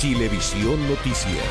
Chilevisión Noticias.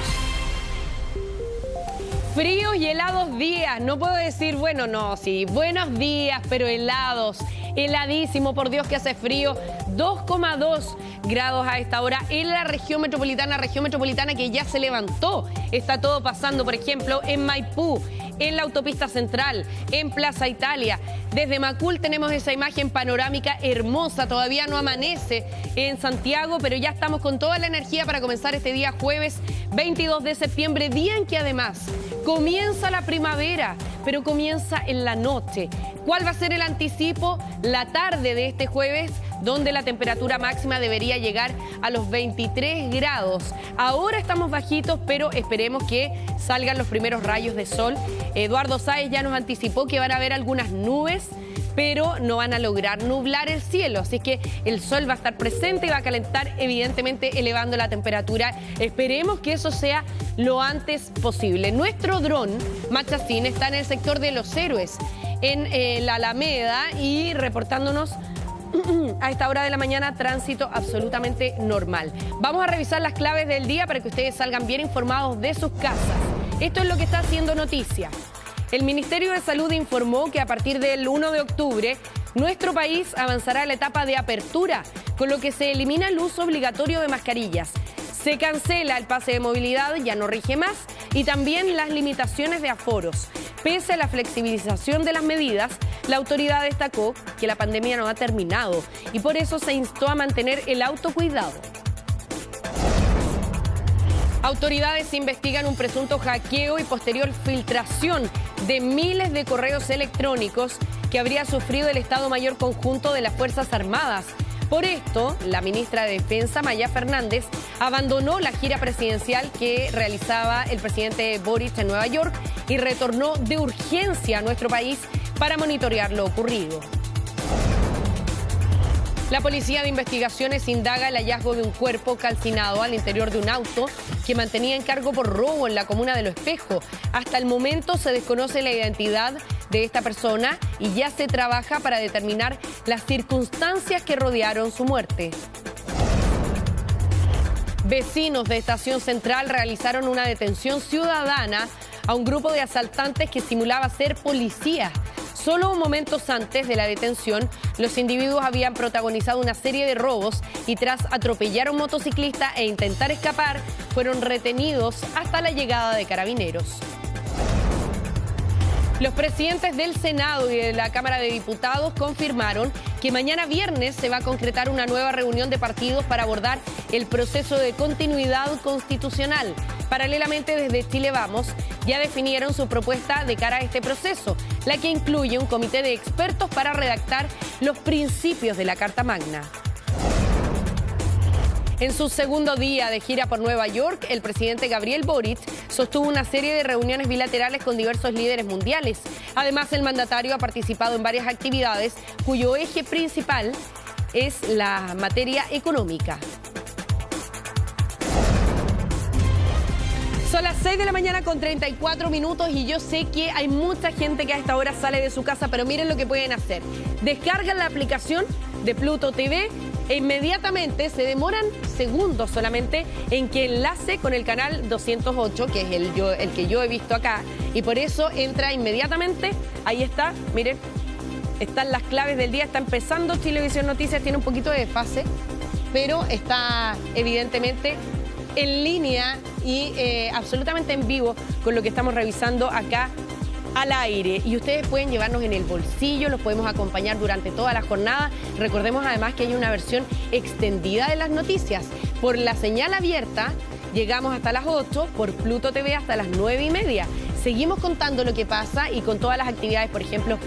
Fríos y helados días, no puedo decir, bueno, no, sí, buenos días, pero helados, heladísimo, por Dios que hace frío, 2,2 grados a esta hora en la región metropolitana que ya se levantó. Está todo pasando, por ejemplo, en Maipú, en la autopista central, en Plaza Italia. Desde Macul tenemos esa imagen panorámica hermosa, todavía no amanece en Santiago, pero ya estamos con toda la energía para comenzar este día jueves 22 de septiembre, día en que además comienza la primavera, pero comienza en la noche. ¿Cuál va a ser el anticipo? La tarde de este jueves, donde la temperatura máxima debería llegar a los 23 grados. Ahora estamos bajitos, pero esperemos que salgan los primeros rayos de sol. Eduardo Sáez ya nos anticipó que van a haber algunas nubes, pero no van a lograr nublar el cielo, así que el sol va a estar presente y va a calentar, evidentemente elevando la temperatura. Esperemos que eso sea lo antes posible. Nuestro dron, Machacín, está en el sector de Los Héroes, en la Alameda, y reportándonos a esta hora de la mañana tránsito absolutamente normal. Vamos a revisar las claves del día para que ustedes salgan bien informados de sus casas. Esto es lo que está haciendo noticia. El Ministerio de Salud informó que a partir del 1 de octubre, nuestro país avanzará a la etapa de apertura, con lo que se elimina el uso obligatorio de mascarillas. Se cancela el pase de movilidad, ya no rige más, y también las limitaciones de aforos. Pese a la flexibilización de las medidas, la autoridad destacó que la pandemia no ha terminado y por eso se instó a mantener el autocuidado. Autoridades investigan un presunto hackeo y posterior filtración de miles de correos electrónicos que habría sufrido el Estado Mayor Conjunto de las Fuerzas Armadas. Por esto, la ministra de Defensa, Maya Fernández, abandonó la gira presidencial que realizaba el presidente Boric en Nueva York y retornó de urgencia a nuestro país para monitorear lo ocurrido. La Policía de Investigaciones indaga el hallazgo de un cuerpo calcinado al interior de un auto que mantenía en cargo por robo en la comuna de Lo Espejo. Hasta el momento se desconoce la identidad de esta persona y ya se trabaja para determinar las circunstancias que rodearon su muerte. Vecinos de Estación Central realizaron una detención ciudadana a un grupo de asaltantes que simulaba ser policía. Solo momentos antes de la detención, los individuos habían protagonizado una serie de robos y tras atropellar a un motociclista e intentar escapar, fueron retenidos hasta la llegada de carabineros. Los presidentes del Senado y de la Cámara de Diputados confirmaron que mañana viernes se va a concretar una nueva reunión de partidos para abordar el proceso de continuidad constitucional. Paralelamente, desde Chile Vamos ya definieron su propuesta de cara a este proceso, la que incluye un comité de expertos para redactar los principios de la Carta Magna. En su segundo día de gira por Nueva York, el presidente Gabriel Boric sostuvo una serie de reuniones bilaterales con diversos líderes mundiales. Además, el mandatario ha participado en varias actividades cuyo eje principal es la materia económica. Son las 6 de la mañana con 34 minutos y yo sé que hay mucha gente que a esta hora sale de su casa, pero miren lo que pueden hacer. Descargan la aplicación de Pluto TV e inmediatamente se demoran segundos solamente en que enlace con el canal 208, que es el que yo he visto acá, y por eso entra inmediatamente. Ahí está, miren, están las claves del día, está empezando Chilevisión Noticias, tiene un poquito de desfase, pero está evidentemente en línea y absolutamente en vivo con lo que estamos revisando acá al aire, y ustedes pueden llevarnos en el bolsillo, los podemos acompañar durante toda la jornada. Recordemos además que hay una versión extendida de las noticias. Por la señal abierta llegamos hasta las 8, por Pluto TV hasta las 9:30. Seguimos contando lo que pasa y con todas las actividades, por ejemplo,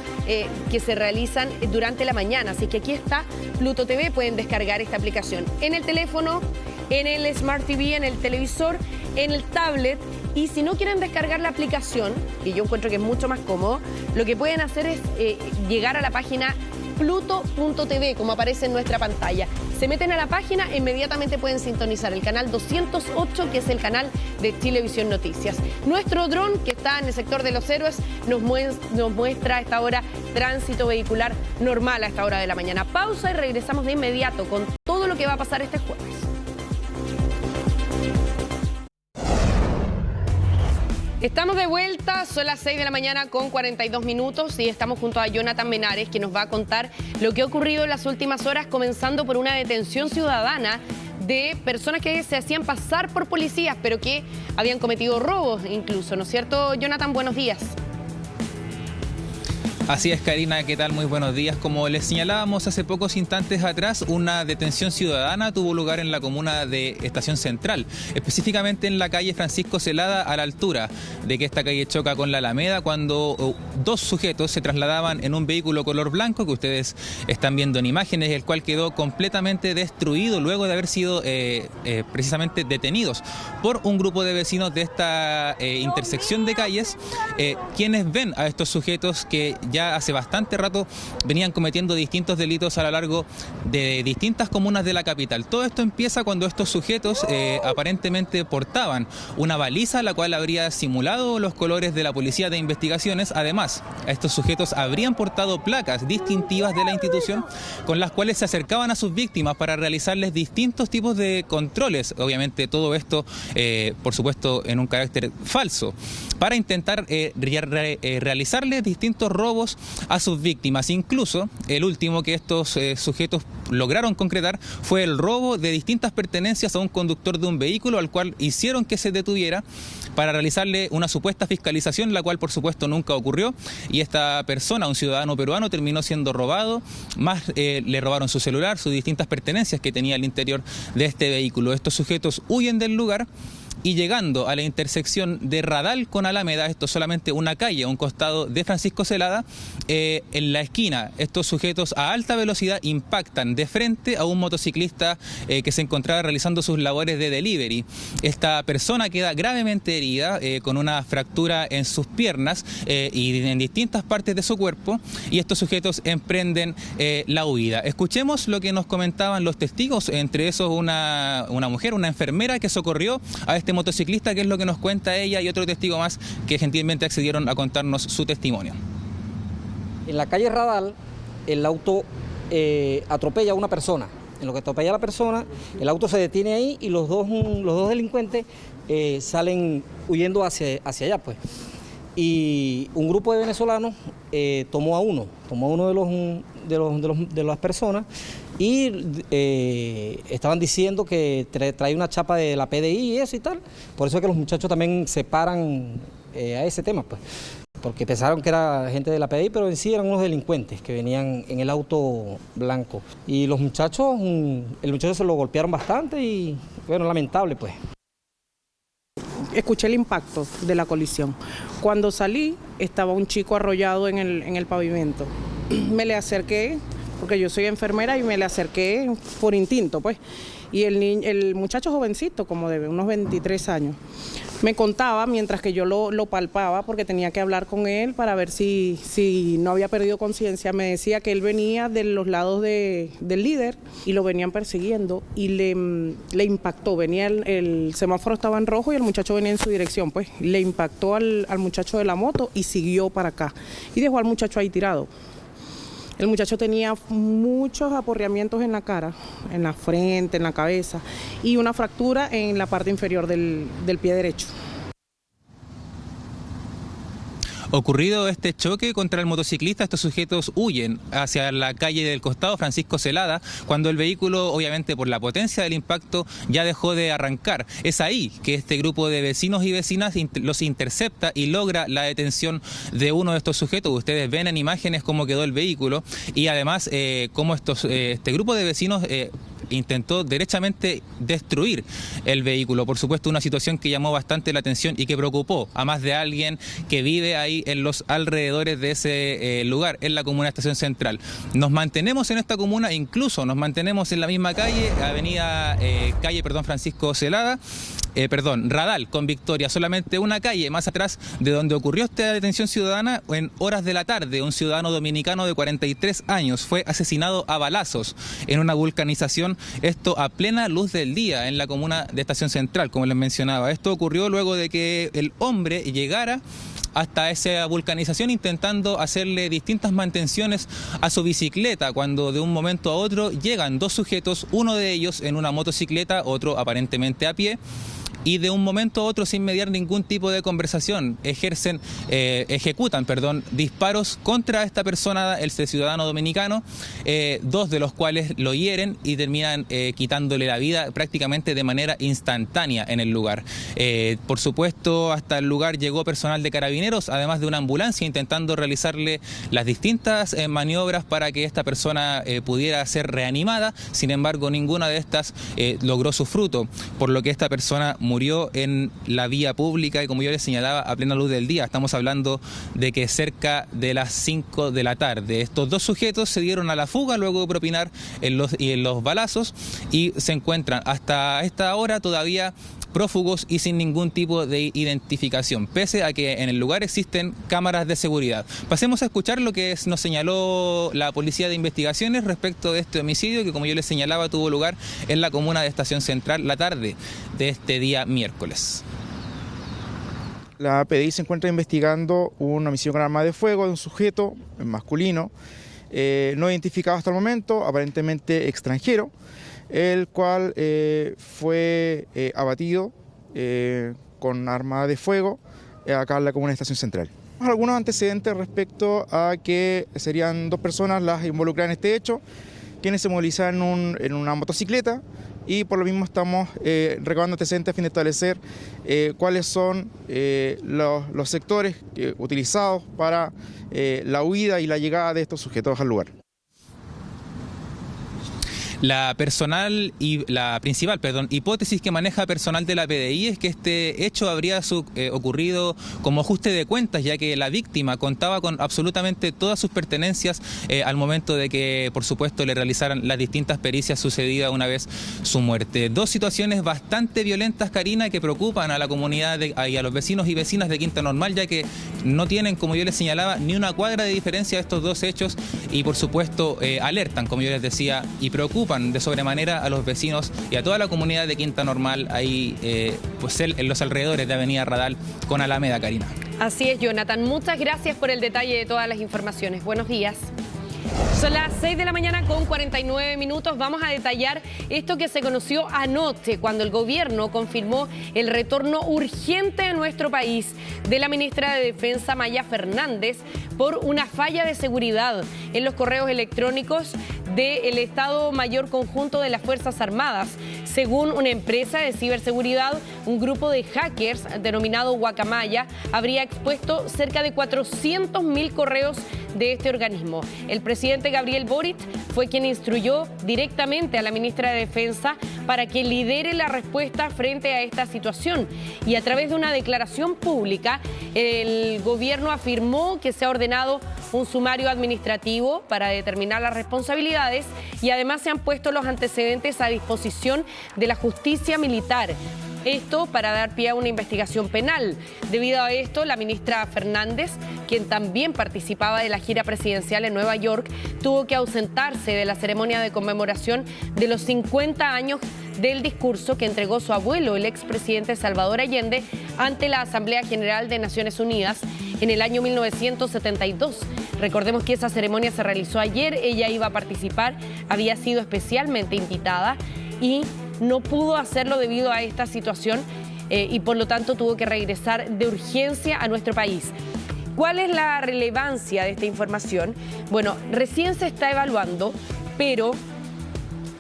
que se realizan durante la mañana. Así que aquí está Pluto TV, pueden descargar esta aplicación en el teléfono, en el Smart TV, en el televisor, en el tablet. Y si no quieren descargar la aplicación, que yo encuentro que es mucho más cómodo, lo que pueden hacer es llegar a la página pluto.tv, como aparece en nuestra pantalla. Se meten a la página e inmediatamente pueden sintonizar el canal 208, que es el canal de Chilevisión Noticias. Nuestro dron, que está en el sector de Los Héroes, nos muestra a esta hora tránsito vehicular normal a esta hora de la mañana. Pausa y regresamos de inmediato con todo lo que va a pasar este jueves. Estamos de vuelta, son las 6 de la mañana con 42 minutos y estamos junto a Jonathan Menares, que nos va a contar lo que ha ocurrido en las últimas horas, comenzando por una detención ciudadana de personas que se hacían pasar por policías, pero que habían cometido robos incluso, ¿no es cierto, Jonathan? Buenos días. Así es, Karina, ¿qué tal? Muy buenos días. Como les señalábamos hace pocos instantes atrás, una detención ciudadana tuvo lugar en la comuna de Estación Central, específicamente en la calle Francisco Zelada, a la altura de que esta calle choca con la Alameda, cuando dos sujetos se trasladaban en un vehículo color blanco, que ustedes están viendo en imágenes, el cual quedó completamente destruido luego de haber sido precisamente detenidos por un grupo de vecinos de esta intersección de calles, quienes ven a estos sujetos que ya hace bastante rato venían cometiendo distintos delitos a lo largo de distintas comunas de la capital. Todo esto empieza cuando estos sujetos aparentemente portaban una baliza, la cual habría simulado los colores de la Policía de Investigaciones. Además, estos sujetos habrían portado placas distintivas de la institución con las cuales se acercaban a sus víctimas para realizarles distintos tipos de controles. Obviamente todo esto, por supuesto, en un carácter falso, para intentar realizarles distintos robos a sus víctimas. Incluso el último que estos sujetos lograron concretar fue el robo de distintas pertenencias a un conductor de un vehículo, al cual hicieron que se detuviera para realizarle una supuesta fiscalización, la cual por supuesto nunca ocurrió, y esta persona, un ciudadano peruano, terminó siendo robado, más le robaron su celular, sus distintas pertenencias que tenía al interior de este vehículo. Estos sujetos huyen del lugar y llegando a la intersección de Radal con Alameda, esto es solamente una calle a un costado de Francisco Zelada, en la esquina estos sujetos a alta velocidad impactan de frente a un motociclista que se encontraba realizando sus labores de delivery. Esta persona queda gravemente herida, con una fractura en sus piernas y en distintas partes de su cuerpo, y estos sujetos emprenden la huida. Escuchemos lo que nos comentaban los testigos, entre esos una mujer, una enfermera que socorrió a este motociclista, que es lo que nos cuenta ella, y otro testigo más que gentilmente accedieron a contarnos su testimonio. En la calle Radal, el auto atropella a una persona. En lo que atropella a la persona, el auto se detiene ahí y los dos delincuentes salen huyendo hacia allá, pues. Y un grupo de venezolanos tomó a uno de las personas y estaban diciendo que trae una chapa de la PDI y eso y tal. Por eso es que los muchachos también se paran a ese tema, pues, porque pensaron que era gente de la PDI, pero en sí eran unos delincuentes que venían en el auto blanco. Y los muchachos, el muchacho se lo golpearon bastante y, bueno, lamentable, pues. Escuché el impacto de la colisión. Cuando salí, estaba un chico arrollado en el pavimento. Me le acerqué, porque yo soy enfermera, y me le acerqué por instinto, pues. Y el muchacho jovencito, como de unos 23 años, me contaba, mientras que yo lo palpaba, porque tenía que hablar con él para ver si no había perdido conciencia, me decía que él venía de los lados del líder y lo venían persiguiendo y le impactó. Venía el semáforo estaba en rojo y el muchacho venía en su dirección, pues le impactó al muchacho de la moto y siguió para acá y dejó al muchacho ahí tirado. El muchacho tenía muchos aporreamientos en la cara, en la frente, en la cabeza y una fractura en la parte inferior del pie derecho. Ocurrido este choque contra el motociclista, estos sujetos huyen hacia la calle del costado Francisco Zelada, cuando el vehículo, obviamente por la potencia del impacto, ya dejó de arrancar. Es ahí que este grupo de vecinos y vecinas los intercepta y logra la detención de uno de estos sujetos. Ustedes ven en imágenes cómo quedó el vehículo y además cómo este grupo de vecinos intentó derechamente destruir el vehículo. Por supuesto, una situación que llamó bastante la atención y que preocupó a más de alguien que vive ahí en los alrededores de ese lugar, en la comuna de Estación Central. Nos mantenemos en esta comuna, incluso nos mantenemos en la misma calle, calle Francisco Zelada, Radal con Victoria, solamente una calle más atrás de donde ocurrió esta detención ciudadana. En horas de la tarde, un ciudadano dominicano de 43 años fue asesinado a balazos en una vulcanización, esto a plena luz del día en la comuna de Estación Central, como les mencionaba. Esto ocurrió luego de que el hombre llegara hasta esa vulcanización, intentando hacerle distintas mantenciones a su bicicleta, cuando de un momento a otro llegan dos sujetos, uno de ellos en una motocicleta, otro aparentemente a pie, y de un momento a otro, sin mediar ningún tipo de conversación, ejecutan disparos contra esta persona, el ciudadano dominicano, dos de los cuales lo hieren y terminan quitándole la vida prácticamente de manera instantánea en el lugar. Por supuesto, hasta el lugar llegó personal de carabineros, además de una ambulancia, intentando realizarle las distintas maniobras para que esta persona pudiera ser reanimada. Sin embargo, ninguna de estas logró su fruto, por lo que esta persona murió en la vía pública y, como yo les señalaba, a plena luz del día. Estamos hablando de que cerca de las 5 de la tarde estos dos sujetos se dieron a la fuga luego de propinar en los balazos y se encuentran hasta esta hora todavía prófugos y sin ningún tipo de identificación, pese a que en el lugar existen cámaras de seguridad. Pasemos a escuchar lo que nos señaló la Policía de Investigaciones respecto de este homicidio que, como yo les señalaba, tuvo lugar en la comuna de Estación Central la tarde de este día miércoles. La PDI se encuentra investigando un homicidio con arma de fuego de un sujeto masculino, no identificado hasta el momento, aparentemente extranjero, el cual fue abatido con arma de fuego acá en la comuna de Estación Central. Algunos antecedentes respecto a que serían dos personas las involucradas en este hecho, quienes se movilizaban en una motocicleta, y por lo mismo estamos recabando antecedentes a fin de establecer cuáles son los sectores utilizados para la huida y la llegada de estos sujetos al lugar. La principal hipótesis que maneja personal de la PDI es que este hecho habría ocurrido como ajuste de cuentas, ya que la víctima contaba con absolutamente todas sus pertenencias al momento de que, por supuesto, le realizaran las distintas pericias sucedidas una vez su muerte. Dos situaciones bastante violentas, Karina, que preocupan a la comunidad y a los vecinos y vecinas de Quinta Normal, ya que no tienen, como yo les señalaba, ni una cuadra de diferencia de estos dos hechos y, por supuesto, alertan, como yo les decía, y preocupan de sobremanera a los vecinos y a toda la comunidad de Quinta Normal ahí en los alrededores de Avenida Radal con Alameda, Karina. Así es, Jonathan. Muchas gracias por el detalle de todas las informaciones. Buenos días. Son las 6 de la mañana con 49 minutos. Vamos a detallar esto que se conoció anoche cuando el gobierno confirmó el retorno urgente a nuestro país de la ministra de Defensa, Maya Fernández, por una falla de seguridad en los correos electrónicos del Estado Mayor Conjunto de las Fuerzas Armadas. Según una empresa de ciberseguridad, un grupo de hackers denominado Guacamaya habría expuesto cerca de 400.000 correos de este organismo. El presidente Gabriel Boric fue quien instruyó directamente a la ministra de Defensa para que lidere la respuesta frente a esta situación. Y a través de una declaración pública, el gobierno afirmó que se ha ordenado un sumario administrativo para determinar las responsabilidades y además se han puesto los antecedentes a disposición de la justicia militar. Esto para dar pie a una investigación penal. Debido a esto, la ministra Fernández, quien también participaba de la gira presidencial en Nueva York, tuvo que ausentarse de la ceremonia de conmemoración de los 50 años del discurso que entregó su abuelo, el expresidente Salvador Allende, ante la Asamblea General de Naciones Unidas en el año 1972. Recordemos que esa ceremonia se realizó ayer, ella iba a participar, había sido especialmente invitada y no pudo hacerlo debido a esta situación y por lo tanto tuvo que regresar de urgencia a nuestro país. ¿Cuál es la relevancia de esta información? Bueno, recién se está evaluando, pero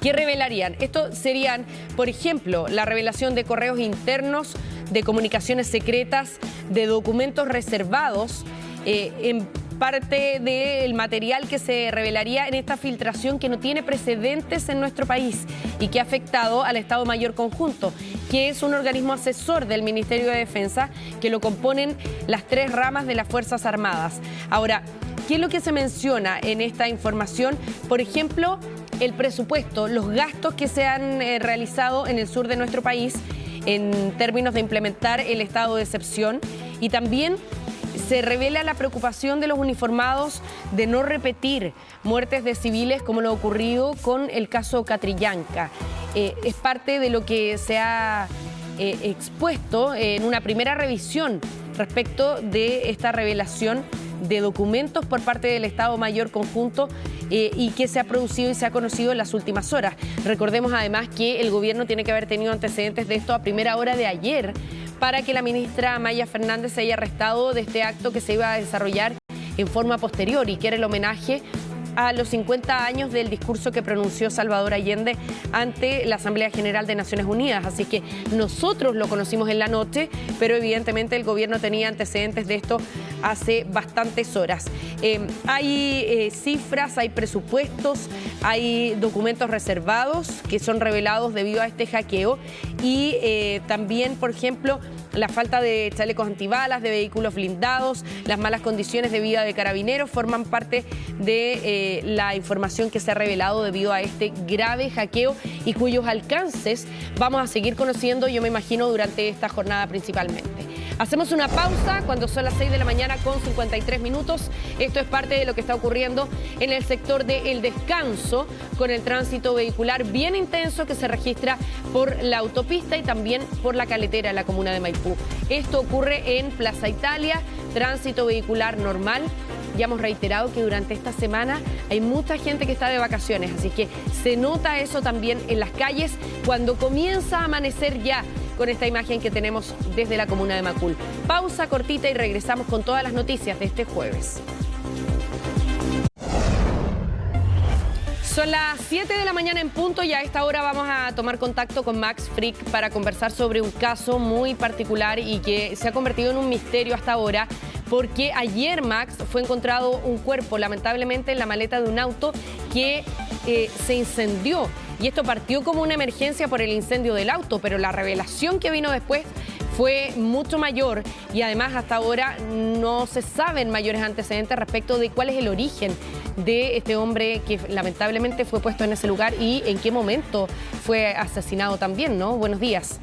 ¿qué revelarían? Esto serían, por ejemplo, la revelación de correos internos, de comunicaciones secretas, de documentos reservados, en parte del material que se revelaría en esta filtración que no tiene precedentes en nuestro país y que ha afectado al Estado Mayor Conjunto, que es un organismo asesor del Ministerio de Defensa que lo componen las tres ramas de las Fuerzas Armadas. Ahora, ¿qué es lo que se menciona en esta información? Por ejemplo, el presupuesto, los gastos que se han realizado en el sur de nuestro país en términos de implementar el estado de excepción, y también se revela la preocupación de los uniformados de no repetir muertes de civiles como lo ocurrido con el caso Catrillanca. Es parte de lo que se ha expuesto en una primera revisión respecto de esta revelación de documentos por parte del Estado Mayor Conjunto y que se ha producido y se ha conocido en las últimas horas. Recordemos además que el gobierno tiene que haber tenido antecedentes de esto a primera hora de ayer para que la ministra Maya Fernández se haya arrestado de este acto que se iba a desarrollar en forma posterior y que era el homenaje a los 50 años del discurso que pronunció Salvador Allende ante la Asamblea General de Naciones Unidas. Así que nosotros lo conocimos en la noche, pero evidentemente el gobierno tenía antecedentes de esto hace bastantes horas. Hay cifras, hay presupuestos, hay documentos reservados que son revelados debido a este hackeo y también, por ejemplo, la falta de chalecos antibalas, de vehículos blindados, las malas condiciones de vida de carabineros forman parte de la información que se ha revelado debido a este grave hackeo y cuyos alcances vamos a seguir conociendo, yo me imagino, durante esta jornada principalmente. Hacemos una pausa cuando son las 6 de la mañana con 53 minutos. Esto es parte de lo que está ocurriendo en el sector de El Descanso, con el tránsito vehicular bien intenso que se registra por la autopista y también por la caletera en la comuna de Maipú. Esto ocurre en Plaza Italia, tránsito vehicular normal. Ya hemos reiterado que durante esta semana hay mucha gente que está de vacaciones, así que se nota eso también en las calles cuando comienza a amanecer ya con esta imagen que tenemos desde la comuna de Macul. Pausa cortita y regresamos con todas las noticias de este jueves. Son las 7 de la mañana en punto y a esta hora vamos a tomar contacto con Max Frick para conversar sobre un caso muy particular y que se ha convertido en un misterio hasta ahora, porque ayer, Max, fue encontrado un cuerpo, lamentablemente, en la maleta de un auto que se incendió. Y esto partió como una emergencia por el incendio del auto, pero la revelación que vino después fue mucho mayor y además hasta ahora no se saben mayores antecedentes respecto de cuál es el origen de este hombre que lamentablemente fue puesto en ese lugar y en qué momento fue asesinado también, ¿no? Buenos días.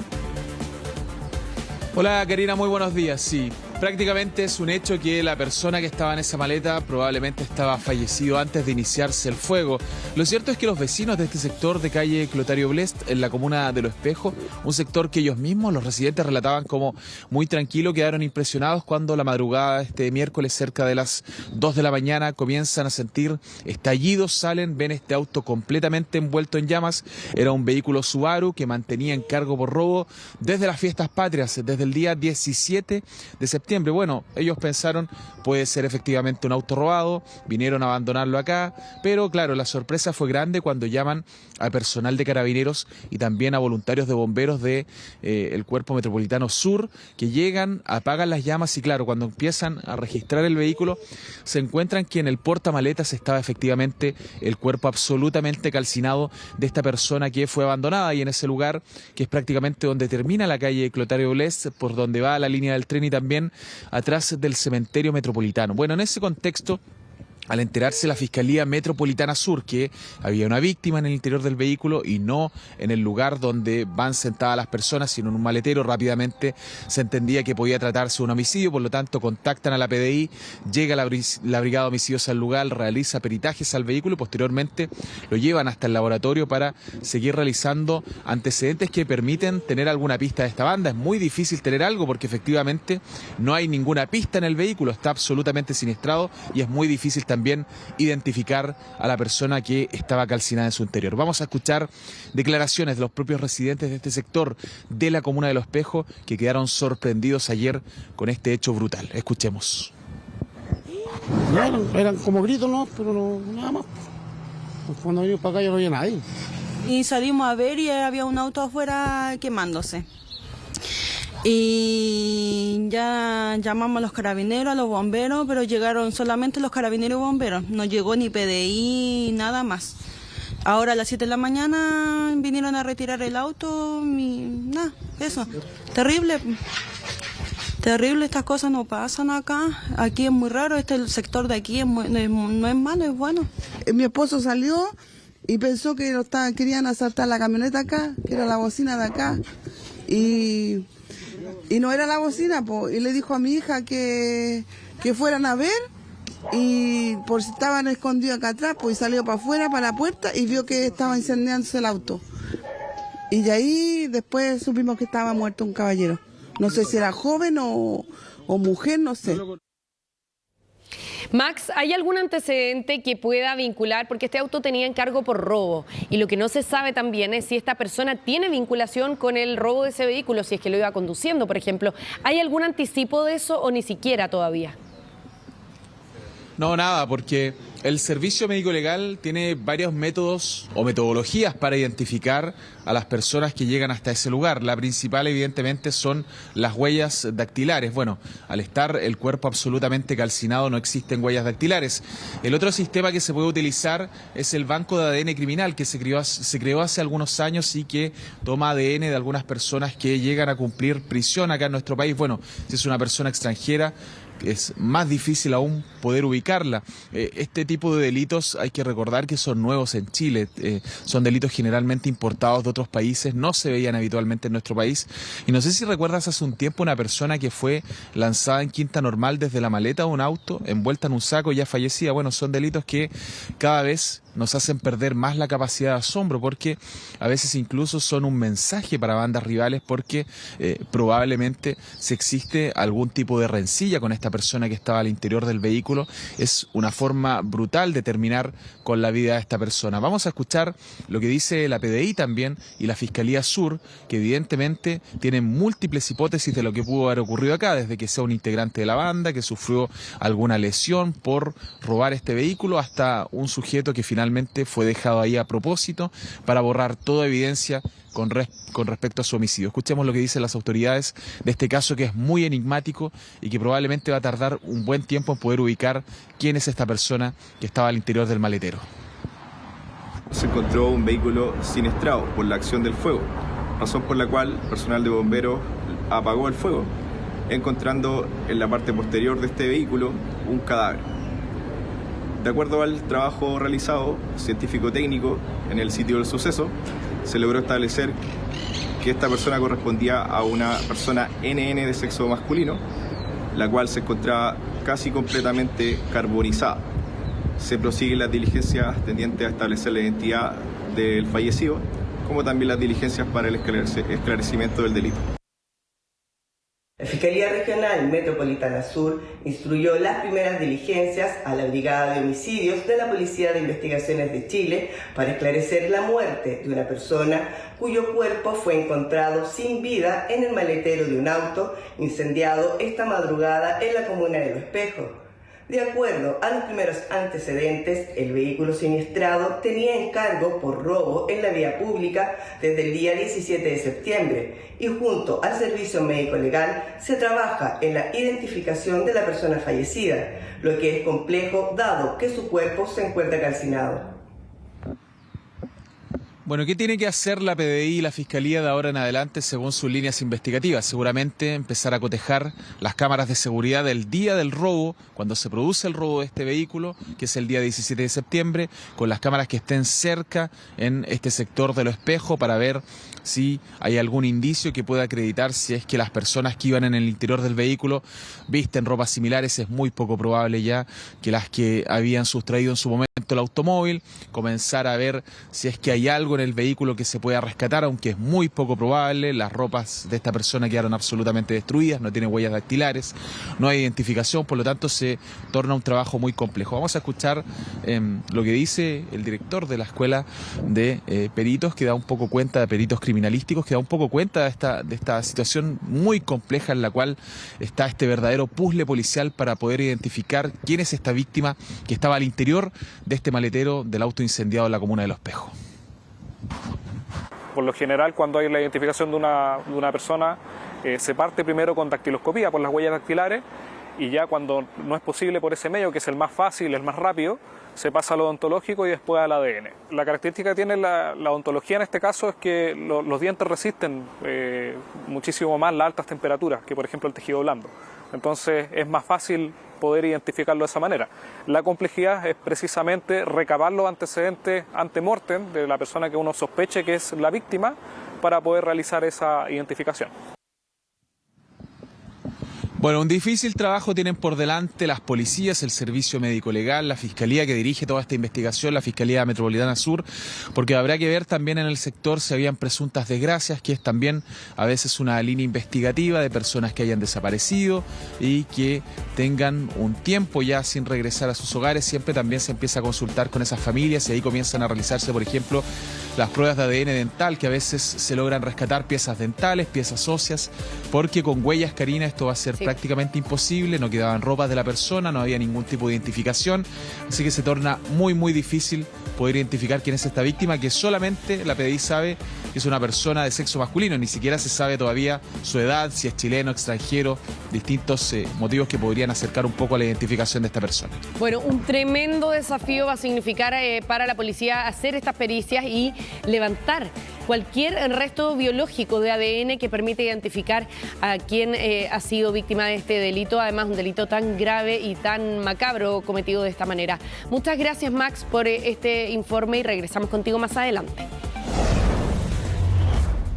Hola Karina, muy buenos días. Sí, prácticamente es un hecho que la persona que estaba en esa maleta probablemente estaba fallecido antes de iniciarse el fuego. Lo cierto es que los vecinos de este sector de calle Clotario Blest, en la comuna de Los Espejos, un sector que ellos mismos, los residentes, relataban como muy tranquilo, quedaron impresionados cuando la madrugada de este miércoles, cerca de las 2 de la mañana, comienzan a sentir estallidos, salen, ven este auto completamente envuelto en llamas. Era un vehículo Subaru que mantenía en cargo por robo desde las fiestas patrias, desde el día 17 de septiembre. Bueno, ellos pensaron, puede ser efectivamente un auto robado, vinieron a abandonarlo acá, pero claro, la sorpresa fue grande cuando llaman al personal de carabineros y también a voluntarios de bomberos de el Cuerpo Metropolitano Sur, que llegan, apagan las llamas y claro, cuando empiezan a registrar el vehículo, se encuentran que en el portamaletas estaba efectivamente el cuerpo absolutamente calcinado de esta persona que fue abandonada, y en ese lugar, que es prácticamente donde termina la calle Clotario Blest, por donde va la línea del tren y también atrás del cementerio metropolitano. Bueno, en ese contexto, al enterarse la Fiscalía Metropolitana Sur que había una víctima en el interior del vehículo y no en el lugar donde van sentadas las personas, sino en un maletero, rápidamente se entendía que podía tratarse de un homicidio, por lo tanto contactan a la PDI, llega la Brigada de Homicidios al lugar, realiza peritajes al vehículo y posteriormente lo llevan hasta el laboratorio para seguir realizando antecedentes que permiten tener alguna pista de esta banda. Es muy difícil tener algo porque efectivamente no hay ninguna pista en el vehículo, está absolutamente siniestrado y es muy difícil también identificar a la persona que estaba calcinada en su interior. Vamos a escuchar declaraciones de los propios residentes de este sector de la comuna de Los Espejos que quedaron sorprendidos ayer con este hecho brutal. Escuchemos. Eran como gritos, ¿no? Pero no, nada más. Cuando venimos para acá ya no había nadie. Y salimos a ver y había un auto afuera quemándose. Y ya llamamos a los carabineros, a los bomberos, pero llegaron solamente los carabineros y bomberos. No llegó ni PDI, nada más. Ahora a las 7 de la mañana vinieron a retirar el auto y nada, eso. Terrible. Terrible, estas cosas no pasan acá. Aquí es muy raro, el sector de aquí no es malo, es bueno. Mi esposo salió y pensó que querían asaltar la camioneta acá, que era la bocina de acá. Y no era la bocina, y le dijo a mi hija que fueran a ver, y por si estaban escondidos acá atrás, y salió para afuera, para la puerta, y vio que estaba incendiándose el auto. Y de ahí después supimos que estaba muerto un caballero. No sé si era joven o mujer, no sé. Max, ¿hay algún antecedente que pueda vincular? Porque este auto tenía encargo por robo y lo que no se sabe también es si esta persona tiene vinculación con el robo de ese vehículo, si es que lo iba conduciendo, por ejemplo. ¿Hay algún anticipo de eso o ni siquiera todavía? No, nada, porque el Servicio Médico Legal tiene varios métodos o metodologías para identificar a las personas que llegan hasta ese lugar. La principal, evidentemente, son las huellas dactilares. Bueno, al estar el cuerpo absolutamente calcinado no existen huellas dactilares. El otro sistema que se puede utilizar es el banco de ADN criminal, que se creó hace algunos años y que toma ADN de algunas personas que llegan a cumplir prisión acá en nuestro país. Bueno, si es una persona extranjera, es más difícil aún poder ubicarla. Este tipo de delitos hay que recordar que son nuevos en Chile, son delitos generalmente importados de otros países, no se veían habitualmente en nuestro país. Y no sé si recuerdas hace un tiempo una persona que fue lanzada en Quinta Normal desde la maleta de un auto, envuelta en un saco y ya fallecida. Bueno, son delitos que cada vez nos hacen perder más la capacidad de asombro, porque a veces incluso son un mensaje para bandas rivales, porque probablemente si existe algún tipo de rencilla con esta persona que estaba al interior del vehículo, es una forma brutal de terminar con la vida de esta persona. Vamos a escuchar lo que dice la PDI también y la Fiscalía Sur, que evidentemente tienen múltiples hipótesis de lo que pudo haber ocurrido acá, desde que sea un integrante de la banda, que sufrió alguna lesión por robar este vehículo, hasta un sujeto que finalmente fue dejado ahí a propósito para borrar toda evidencia con respecto a su homicidio. Escuchemos lo que dicen las autoridades de este caso, que es muy enigmático y que probablemente va a tardar un buen tiempo en poder ubicar quién es esta persona que estaba al interior del maletero. Se encontró un vehículo siniestrado por la acción del fuego, razón por la cual el personal de bomberos apagó el fuego, encontrando en la parte posterior de este vehículo un cadáver. De acuerdo al trabajo realizado científico-técnico en el sitio del suceso, se logró establecer que esta persona correspondía a una persona NN de sexo masculino, la cual se encontraba casi completamente carbonizada. Se prosiguen las diligencias tendientes a establecer la identidad del fallecido, como también las diligencias para el esclarecimiento del delito. La Fiscalía Regional Metropolitana Sur instruyó las primeras diligencias a la Brigada de Homicidios de la Policía de Investigaciones de Chile para esclarecer la muerte de una persona cuyo cuerpo fue encontrado sin vida en el maletero de un auto incendiado esta madrugada en la comuna de Los Espejos. De acuerdo a los primeros antecedentes, el vehículo siniestrado tenía encargo por robo en la vía pública desde el día 17 de septiembre y junto al Servicio Médico Legal se trabaja en la identificación de la persona fallecida, lo que es complejo dado que su cuerpo se encuentra calcinado. Bueno, ¿qué tiene que hacer la PDI y la Fiscalía de ahora en adelante según sus líneas investigativas? Seguramente empezar a cotejar las cámaras de seguridad del día del robo, cuando se produce el robo de este vehículo, que es el día 17 de septiembre, con las cámaras que estén cerca en este sector de Los Espejos para ver si hay algún indicio que pueda acreditar si es que las personas que iban en el interior del vehículo visten ropas similares. Es muy poco probable ya que las que habían sustraído en su momento el automóvil, comenzar a ver si es que hay algo en el vehículo que se pueda rescatar, aunque es muy poco probable. Las ropas de esta persona quedaron absolutamente destruidas, no tiene huellas dactilares, no hay identificación, por lo tanto se torna un trabajo muy complejo. Vamos a escuchar lo que dice el director de la Escuela de Peritos, que da un poco cuenta de peritos criminalísticos, que da un poco cuenta de esta situación muy compleja en la cual está este verdadero puzzle policial para poder identificar quién es esta víctima que estaba al interior de este maletero del auto incendiado en la comuna de Los Espejos. Por lo general, cuando hay la identificación de una persona, se parte primero con dactiloscopía, por las huellas dactilares, y ya cuando no es posible por ese medio, que es el más fácil, el más rápido, se pasa al odontológico y después al ADN. La característica que tiene la odontología en este caso es que los dientes resisten muchísimo más las altas temperaturas que, por ejemplo, el tejido blando. Entonces es más fácil poder identificarlo de esa manera. La complejidad es precisamente recabar los antecedentes ante-mortem de la persona que uno sospeche que es la víctima para poder realizar esa identificación. Bueno, un difícil trabajo tienen por delante las policías, el Servicio Médico Legal, la Fiscalía que dirige toda esta investigación, la Fiscalía Metropolitana Sur, porque habrá que ver también en el sector si habían presuntas desgracias, que es también a veces una línea investigativa de personas que hayan desaparecido y que tengan un tiempo ya sin regresar a sus hogares. Siempre también se empieza a consultar con esas familias y ahí comienzan a realizarse, por ejemplo, las pruebas de ADN dental, que a veces se logran rescatar piezas dentales, piezas óseas, porque con huellas, Karina, esto va a ser prácticamente imposible, no quedaban ropas de la persona, no había ningún tipo de identificación, así que se torna muy difícil poder identificar quién es esta víctima, que solamente la PDI sabe que es una persona de sexo masculino, ni siquiera se sabe todavía su edad, si es chileno, extranjero, distintos motivos que podrían acercar un poco a la identificación de esta persona. Bueno, un tremendo desafío va a significar para la policía hacer estas pericias y levantar cualquier resto biológico de ADN que permite identificar a quién ha sido víctima de este delito, además un delito tan grave y tan macabro cometido de esta manera. Muchas gracias, Max, por este informe y regresamos contigo más adelante.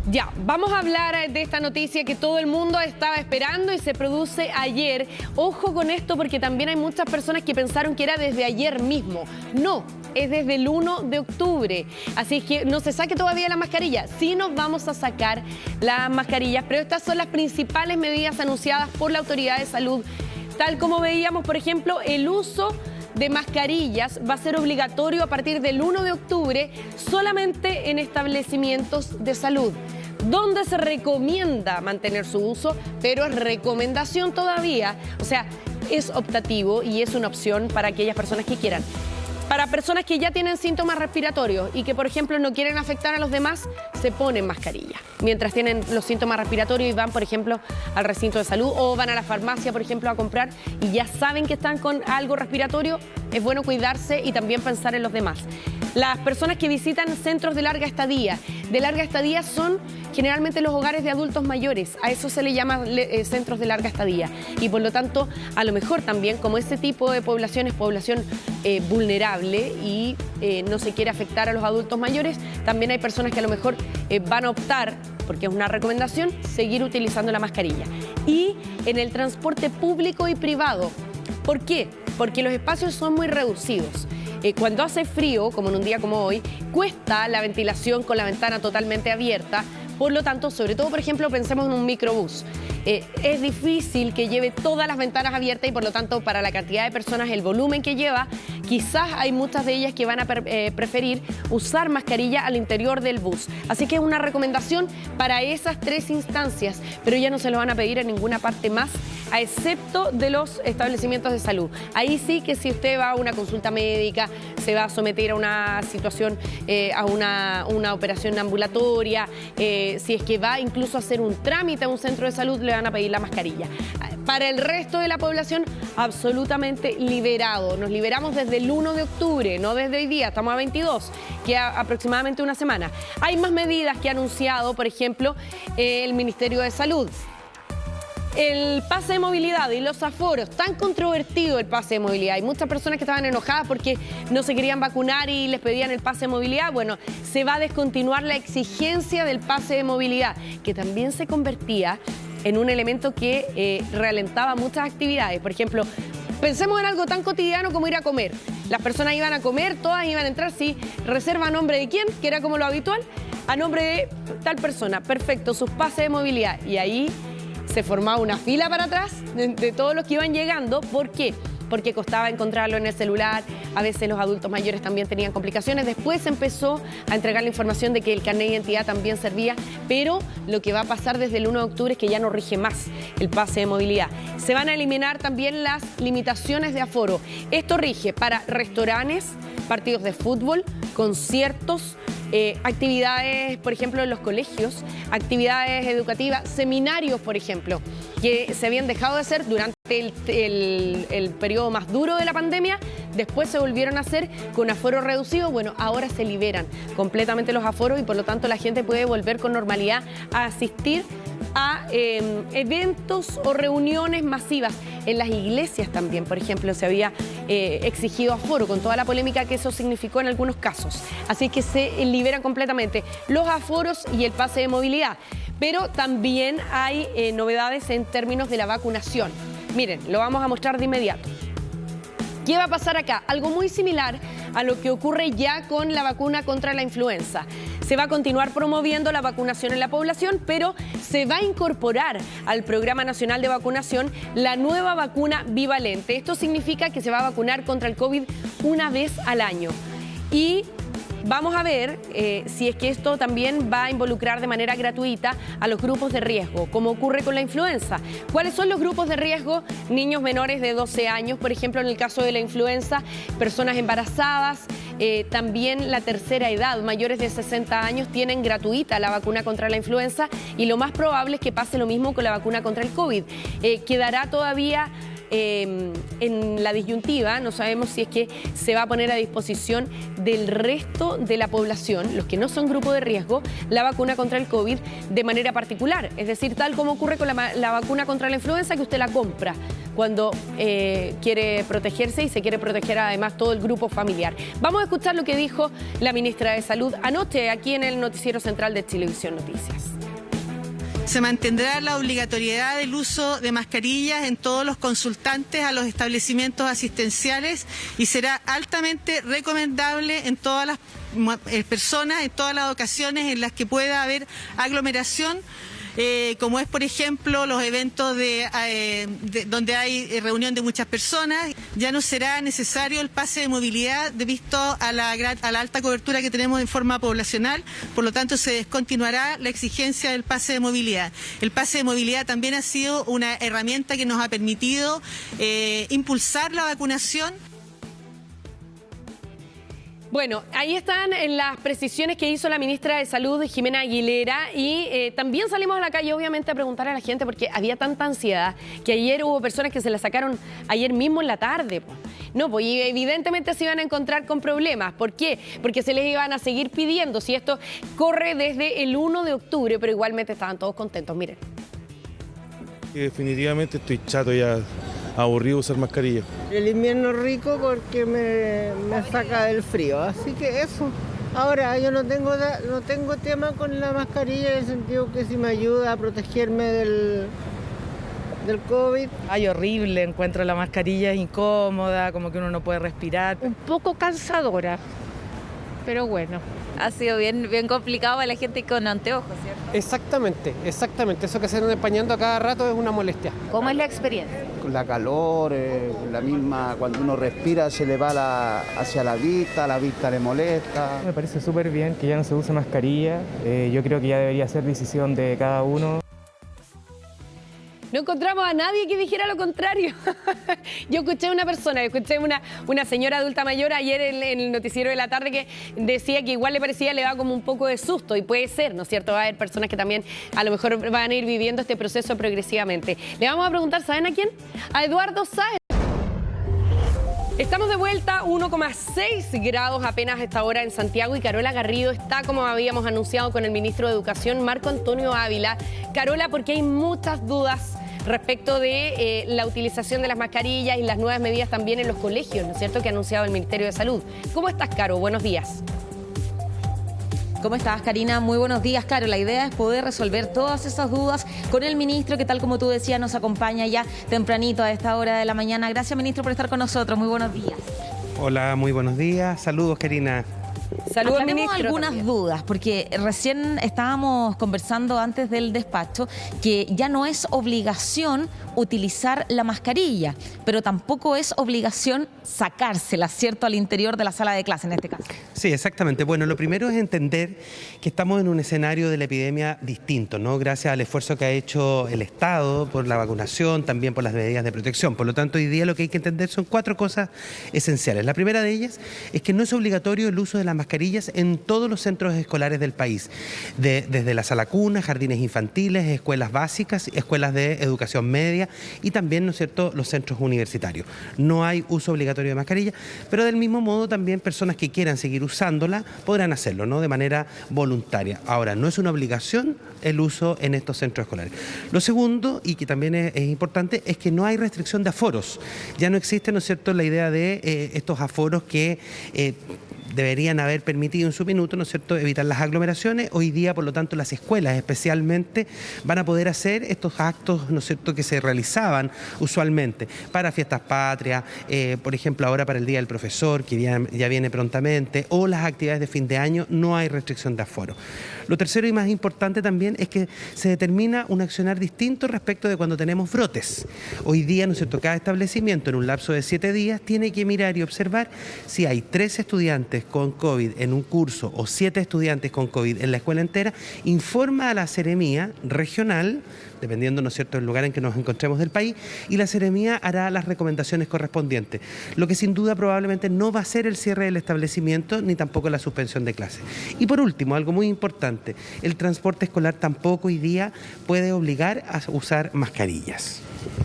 Ya, vamos a hablar de esta noticia que todo el mundo estaba esperando y se produce ayer. Ojo con esto porque también hay muchas personas que pensaron que era desde ayer mismo. No, es desde el 1 de octubre. Así que no se saque todavía la mascarilla. Sí nos vamos a sacar las mascarillas, pero estas son las principales medidas anunciadas por la Autoridad de Salud. Tal como veíamos, por ejemplo, el uso de mascarillas va a ser obligatorio a partir del 1 de octubre solamente en establecimientos de salud, donde se recomienda mantener su uso, pero es recomendación todavía, o sea, es optativo y es una opción para aquellas personas que quieran. Para personas que ya tienen síntomas respiratorios y que, por ejemplo, no quieren afectar a los demás, se ponen mascarilla. Mientras tienen los síntomas respiratorios y van, por ejemplo, al recinto de salud o van a la farmacia, por ejemplo, a comprar y ya saben que están con algo respiratorio, es bueno cuidarse y también pensar en los demás. Las personas que visitan centros de larga estadía son generalmente los hogares de adultos mayores. A eso se le llama centros de larga estadía. Y por lo tanto, a lo mejor también, como este tipo de población es población vulnerable y no se quiere afectar a los adultos mayores, también hay personas que a lo mejor van a optar, porque es una recomendación, seguir utilizando la mascarilla. Y en el transporte público y privado. ¿Por qué? Porque los espacios son muy reducidos. Cuando hace frío, como en un día como hoy, cuesta la ventilación con la ventana totalmente abierta. Por lo tanto, sobre todo, por ejemplo, pensemos en un microbús. Es difícil que lleve todas las ventanas abiertas y, por lo tanto, para la cantidad de personas, el volumen que lleva, quizás hay muchas de ellas que van a preferir usar mascarilla al interior del bus. Así que es una recomendación para esas tres instancias, pero ya no se lo van a pedir en ninguna parte más, a excepto de los establecimientos de salud. Ahí sí que si usted va a una consulta médica, se va a someter a una situación, a una operación ambulatoria, si es que va incluso a hacer un trámite a un centro de salud, le van a pedir la mascarilla. Para el resto de la población, absolutamente liberado. Nos liberamos desde el 1 de octubre, no desde hoy día, estamos a 22, queda aproximadamente una semana. Hay más medidas que ha anunciado, por ejemplo, el Ministerio de Salud. El pase de movilidad y los aforos, tan controvertido el pase de movilidad. Hay muchas personas que estaban enojadas porque no se querían vacunar y les pedían el pase de movilidad. Bueno, se va a descontinuar la exigencia del pase de movilidad, que también se convertía en un elemento que ralentaba muchas actividades. Por ejemplo, pensemos en algo tan cotidiano como ir a comer. Las personas iban a comer, todas iban a entrar, sí, reserva a nombre de quién, que era como lo habitual, a nombre de tal persona. Perfecto, sus pases de movilidad. Y ahí se formaba una fila para atrás de todos los que iban llegando. ¿Por qué? Porque costaba encontrarlo en el celular, a veces los adultos mayores también tenían complicaciones. Después se empezó a entregar la información de que el carnet de identidad también servía, pero lo que va a pasar desde el 1 de octubre es que ya no rige más el pase de movilidad. Se van a eliminar también las limitaciones de aforo. Esto rige para restaurantes, partidos de fútbol, conciertos, actividades, por ejemplo, en los colegios, actividades educativas, seminarios, por ejemplo, que se habían dejado de hacer durante el periodo más duro de la pandemia, después se volvieron a hacer con aforo reducido. Bueno, ahora se liberan completamente los aforos y por lo tanto la gente puede volver con normalidad a asistir a eventos o reuniones masivas. En las iglesias también, por ejemplo, se había exigido aforo con toda la polémica que eso significó en algunos casos. Así que se liberan completamente los aforos y el pase de movilidad. pero también hay novedades en términos de la vacunación. Miren, lo vamos a mostrar de inmediato. ¿Qué va a pasar acá? Algo muy similar a lo que ocurre ya con la vacuna contra la influenza. Se va a continuar promoviendo la vacunación en la población, pero se va a incorporar al Programa Nacional de Vacunación la nueva vacuna bivalente. Esto significa que se va a vacunar contra el COVID una vez al año. Y vamos a ver si es que esto también va a involucrar de manera gratuita a los grupos de riesgo, como ocurre con la influenza. ¿Cuáles son los grupos de riesgo? Niños menores de 12 años, por ejemplo, en el caso de la influenza, personas embarazadas, también la tercera edad, mayores de 60 años, tienen gratuita la vacuna contra la influenza y lo más probable es que pase lo mismo con la vacuna contra el COVID. Quedará todavía en la disyuntiva, no sabemos si es que se va a poner a disposición del resto de la población, los que no son grupo de riesgo, la vacuna contra el COVID de manera particular, es decir, tal como ocurre con la vacuna contra la influenza, que usted la compra cuando quiere protegerse y se quiere proteger además todo el grupo familiar. Vamos a escuchar lo que dijo la ministra de Salud anoche aquí en el Noticiero Central de Chilevisión Noticias. Se mantendrá la obligatoriedad del uso de mascarillas en todos los consultantes a los establecimientos asistenciales y será altamente recomendable en todas las personas, en todas las ocasiones en las que pueda haber aglomeración, como es, por ejemplo, los eventos donde hay reunión de muchas personas. Ya no será necesario el pase de movilidad debido a la alta cobertura que tenemos en forma poblacional, por lo tanto se descontinuará la exigencia del pase de movilidad. El pase de movilidad también ha sido una herramienta que nos ha permitido impulsar la vacunación. Bueno, ahí están las precisiones que hizo la ministra de Salud, Jimena Aguilera, y también salimos a la calle, obviamente, a preguntar a la gente porque había tanta ansiedad que ayer hubo personas que se la sacaron ayer mismo en la tarde. No, pues y evidentemente se iban a encontrar con problemas. ¿Por qué? Porque se les iban a seguir pidiendo, si esto corre desde el 1 de octubre, pero igualmente estaban todos contentos, miren. Definitivamente estoy chato ya. Aburrido usar mascarilla. El invierno es rico porque me saca del frío, así que eso. Ahora, yo no tengo tema con la mascarilla en el sentido que sí me ayuda a protegerme del COVID. Ay, horrible, encuentro la mascarilla incómoda, como que uno no puede respirar. Un poco cansadora, pero bueno. Ha sido bien complicado para la gente con anteojos, ¿cierto? Exactamente. Eso que se están empañando a cada rato es una molestia. ¿Cómo es la experiencia? La calor, la misma, cuando uno respira se le va hacia la vista le molesta. Me parece súper bien que ya no se use mascarilla. Yo creo que ya debería ser decisión de cada uno. No encontramos a nadie que dijera lo contrario. Yo escuché una señora adulta mayor ayer en el noticiero de la tarde que decía que igual le da como un poco de susto, y puede ser, ¿no es cierto? Va a haber personas que también a lo mejor van a ir viviendo este proceso progresivamente. Le vamos a preguntar, ¿saben a quién? A Eduardo Sáez. Estamos de vuelta, 1,6 grados apenas a esta hora en Santiago, y Carola Garrido está, como habíamos anunciado, con el ministro de Educación, Marco Antonio Ávila. Carola, porque hay muchas dudas respecto de la utilización de las mascarillas y las nuevas medidas también en los colegios, ¿no es cierto?, que ha anunciado el Ministerio de Salud. ¿Cómo estás, Caro? Buenos días. ¿Cómo estás, Karina? Muy buenos días, Caro. La idea es poder resolver todas esas dudas con el ministro, que tal como tú decías, nos acompaña ya tempranito a esta hora de la mañana. Gracias, ministro, por estar con nosotros. Muy buenos días. Hola, muy buenos días. Saludos, Karina. Saludos, ministro. Algunas dudas, porque recién estábamos conversando antes del despacho que ya no es obligación utilizar la mascarilla, pero tampoco es obligación sacársela, ¿cierto?, al interior de la sala de clase en este caso. Sí, exactamente. Bueno, lo primero es entender que estamos en un escenario de la epidemia distinto, ¿no? Gracias al esfuerzo que ha hecho el Estado por la vacunación, también por las medidas de protección. Por lo tanto, hoy día lo que hay que entender son 4 cosas esenciales. La primera de ellas es que no es obligatorio el uso de las mascarillas en todos los centros escolares del país, desde la sala cuna, jardines infantiles, escuelas básicas, escuelas de educación media y también, ¿no es cierto?, los centros universitarios. No hay uso obligatorio de mascarilla, pero del mismo modo también personas que quieran seguir usándola podrán hacerlo, ¿no?, de manera voluntaria. Ahora, no es una obligación el uso en estos centros escolares. Lo segundo, y que también es importante, es que no hay restricción de aforos. Ya no existe, ¿no es cierto?, la idea de estos aforos que deberían haber permitido en su minuto, ¿no es cierto?, evitar las aglomeraciones. Hoy día, por lo tanto, las escuelas especialmente van a poder hacer estos actos, ¿no es cierto?, que se realizaban usualmente para fiestas patrias, por ejemplo, ahora para el Día del Profesor, que ya viene prontamente, o las actividades de fin de año. No hay restricción de aforo. Lo tercero y más importante también es que se determina un accionar distinto respecto de cuando tenemos brotes. Hoy día, ¿no es cierto?, cada establecimiento en un lapso de 7 días tiene que mirar y observar si hay 3 estudiantes con COVID en un curso o 7 estudiantes con COVID en la escuela entera, informa a la Seremía regional, dependiendo, ¿no es cierto?, del lugar en que nos encontremos del país, y la Seremía hará las recomendaciones correspondientes, lo que sin duda probablemente no va a ser el cierre del establecimiento ni tampoco la suspensión de clases. Y por último, algo muy importante, el transporte escolar tampoco hoy día puede obligar a usar mascarillas.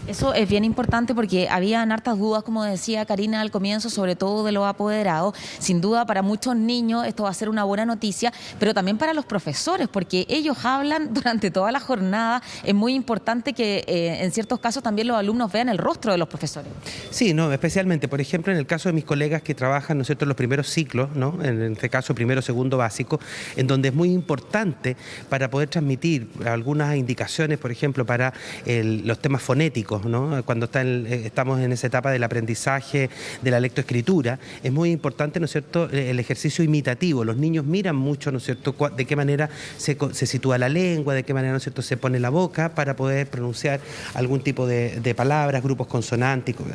Eso es bien importante porque habían hartas dudas, como decía Karina al comienzo, sobre todo de los apoderados. Sin duda para muchos niños esto va a ser una buena noticia, pero también para los profesores, porque ellos hablan durante toda la jornada. Es muy importante que en ciertos casos también los alumnos vean el rostro de los profesores. Sí, no, especialmente, por ejemplo, en el caso de mis colegas que trabajan, ¿no es cierto?, en los primeros ciclos, ¿no?, en este caso primero, segundo básico, en donde es muy importante para poder transmitir algunas indicaciones, por ejemplo, para los temas fonéticos, ¿no?, cuando estamos en esa etapa del aprendizaje de la lectoescritura, es muy importante, ¿no es cierto?, el ejercicio imitativo. Los niños miran mucho, ¿no es cierto?, de qué manera se sitúa la lengua, de qué manera, ¿no es cierto?, se pone la boca para poder pronunciar algún tipo de palabras, grupos consonánticos.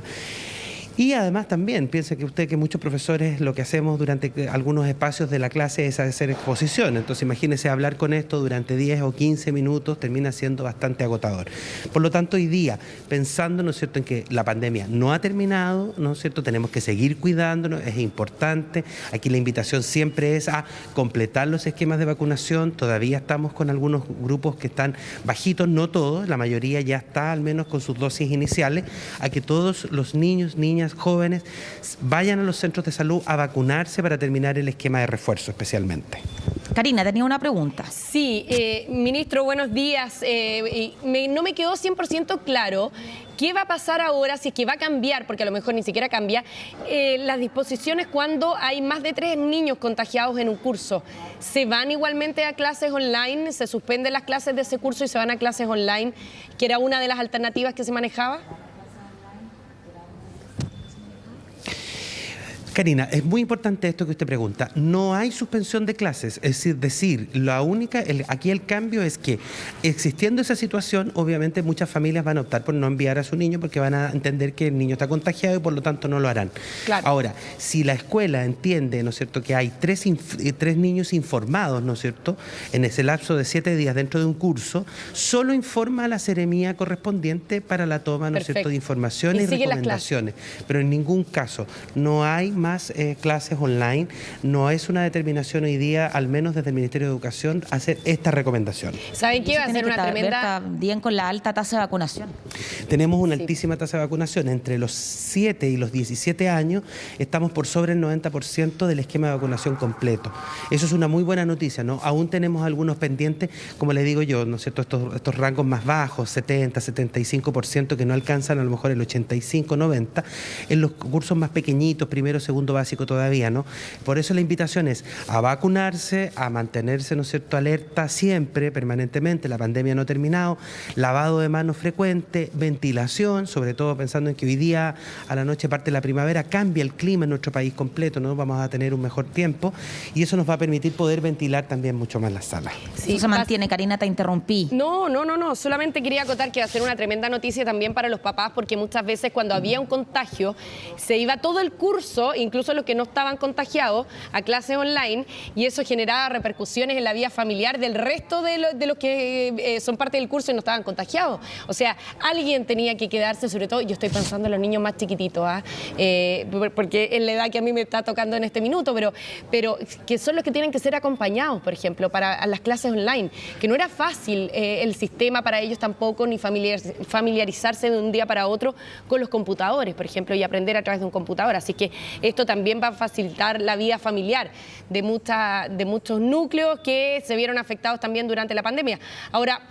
Y además también, piense que usted que muchos profesores lo que hacemos durante algunos espacios de la clase es hacer exposición. Entonces imagínese hablar con esto durante 10 o 15 minutos, termina siendo bastante agotador. Por lo tanto, hoy día, pensando, ¿no es cierto?, en que la pandemia no ha terminado, ¿no es cierto?, tenemos que seguir cuidándonos, es importante. Aquí la invitación siempre es a completar los esquemas de vacunación. Todavía estamos con algunos grupos que están bajitos, no todos, la mayoría ya está al menos con sus dosis iniciales, a que todos los niños, niñas, jóvenes vayan a los centros de salud a vacunarse para terminar el esquema de refuerzo especialmente. Karina, tenía una pregunta. Sí, ministro, buenos días. No me quedó 100% claro qué va a pasar ahora, si es que va a cambiar, porque a lo mejor ni siquiera cambia, las disposiciones cuando hay más de 3 niños contagiados en un curso. ¿Se van igualmente a clases online? ¿Se suspenden las clases de ese curso y se van a clases online, que era una de las alternativas que se manejaba? Karina, es muy importante esto que usted pregunta. No hay suspensión de clases, es decir, aquí el cambio es que existiendo esa situación, obviamente muchas familias van a optar por no enviar a su niño porque van a entender que el niño está contagiado y por lo tanto no lo harán. Claro. Ahora, si la escuela entiende, ¿no es cierto?, que hay 3 niños informados, ¿no es cierto?, en ese lapso de 7 días dentro de un curso, solo informa a la Seremía correspondiente para la toma, ¿no es cierto?, de informaciones y recomendaciones. Pero en ningún caso no hay más clases online, no es una determinación hoy día, al menos desde el Ministerio de Educación, hacer esta recomendación. ¿Saben qué va a ser una tremenda? También con la alta tasa de vacunación. Tenemos una altísima tasa de vacunación. Entre los 7 y los 17 años estamos por sobre el 90% del esquema de vacunación completo. Eso es una muy buena noticia, ¿no? Aún tenemos algunos pendientes, como le digo yo, ¿no es cierto?, estos rangos más bajos, 70, 75%, que no alcanzan a lo mejor el 85, 90, en los cursos más pequeñitos, primero, segundo básico todavía, ¿no? Por eso la invitación es a vacunarse, a mantenerse, ¿no es cierto?, alerta siempre, permanentemente. La pandemia no ha terminado, lavado de manos frecuente, ventilación, sobre todo pensando en que hoy día a la noche parte de la primavera, cambia el clima en nuestro país completo, ¿no? Vamos a tener un mejor tiempo y eso nos va a permitir poder ventilar también mucho más las salas. Sí, eso se mantiene. Karina, te interrumpí. No, solamente quería acotar que va a ser una tremenda noticia también para los papás, porque muchas veces cuando había un contagio se iba todo el curso, incluso los que no estaban contagiados, a clases online, y eso generaba repercusiones en la vida familiar del resto de los que son parte del curso y no estaban contagiados. O sea, alguien tenía que quedarse, sobre todo, yo estoy pensando en los niños más chiquititos, porque es la edad que a mí me está tocando en este minuto, pero que son los que tienen que ser acompañados, por ejemplo, para las clases online, que no era fácil el sistema para ellos tampoco, ni familiarizarse de un día para otro con los computadores, por ejemplo, y aprender a través de un computador. Así que esto también va a facilitar la vida familiar de muchos núcleos que se vieron afectados también durante la pandemia. Ahora,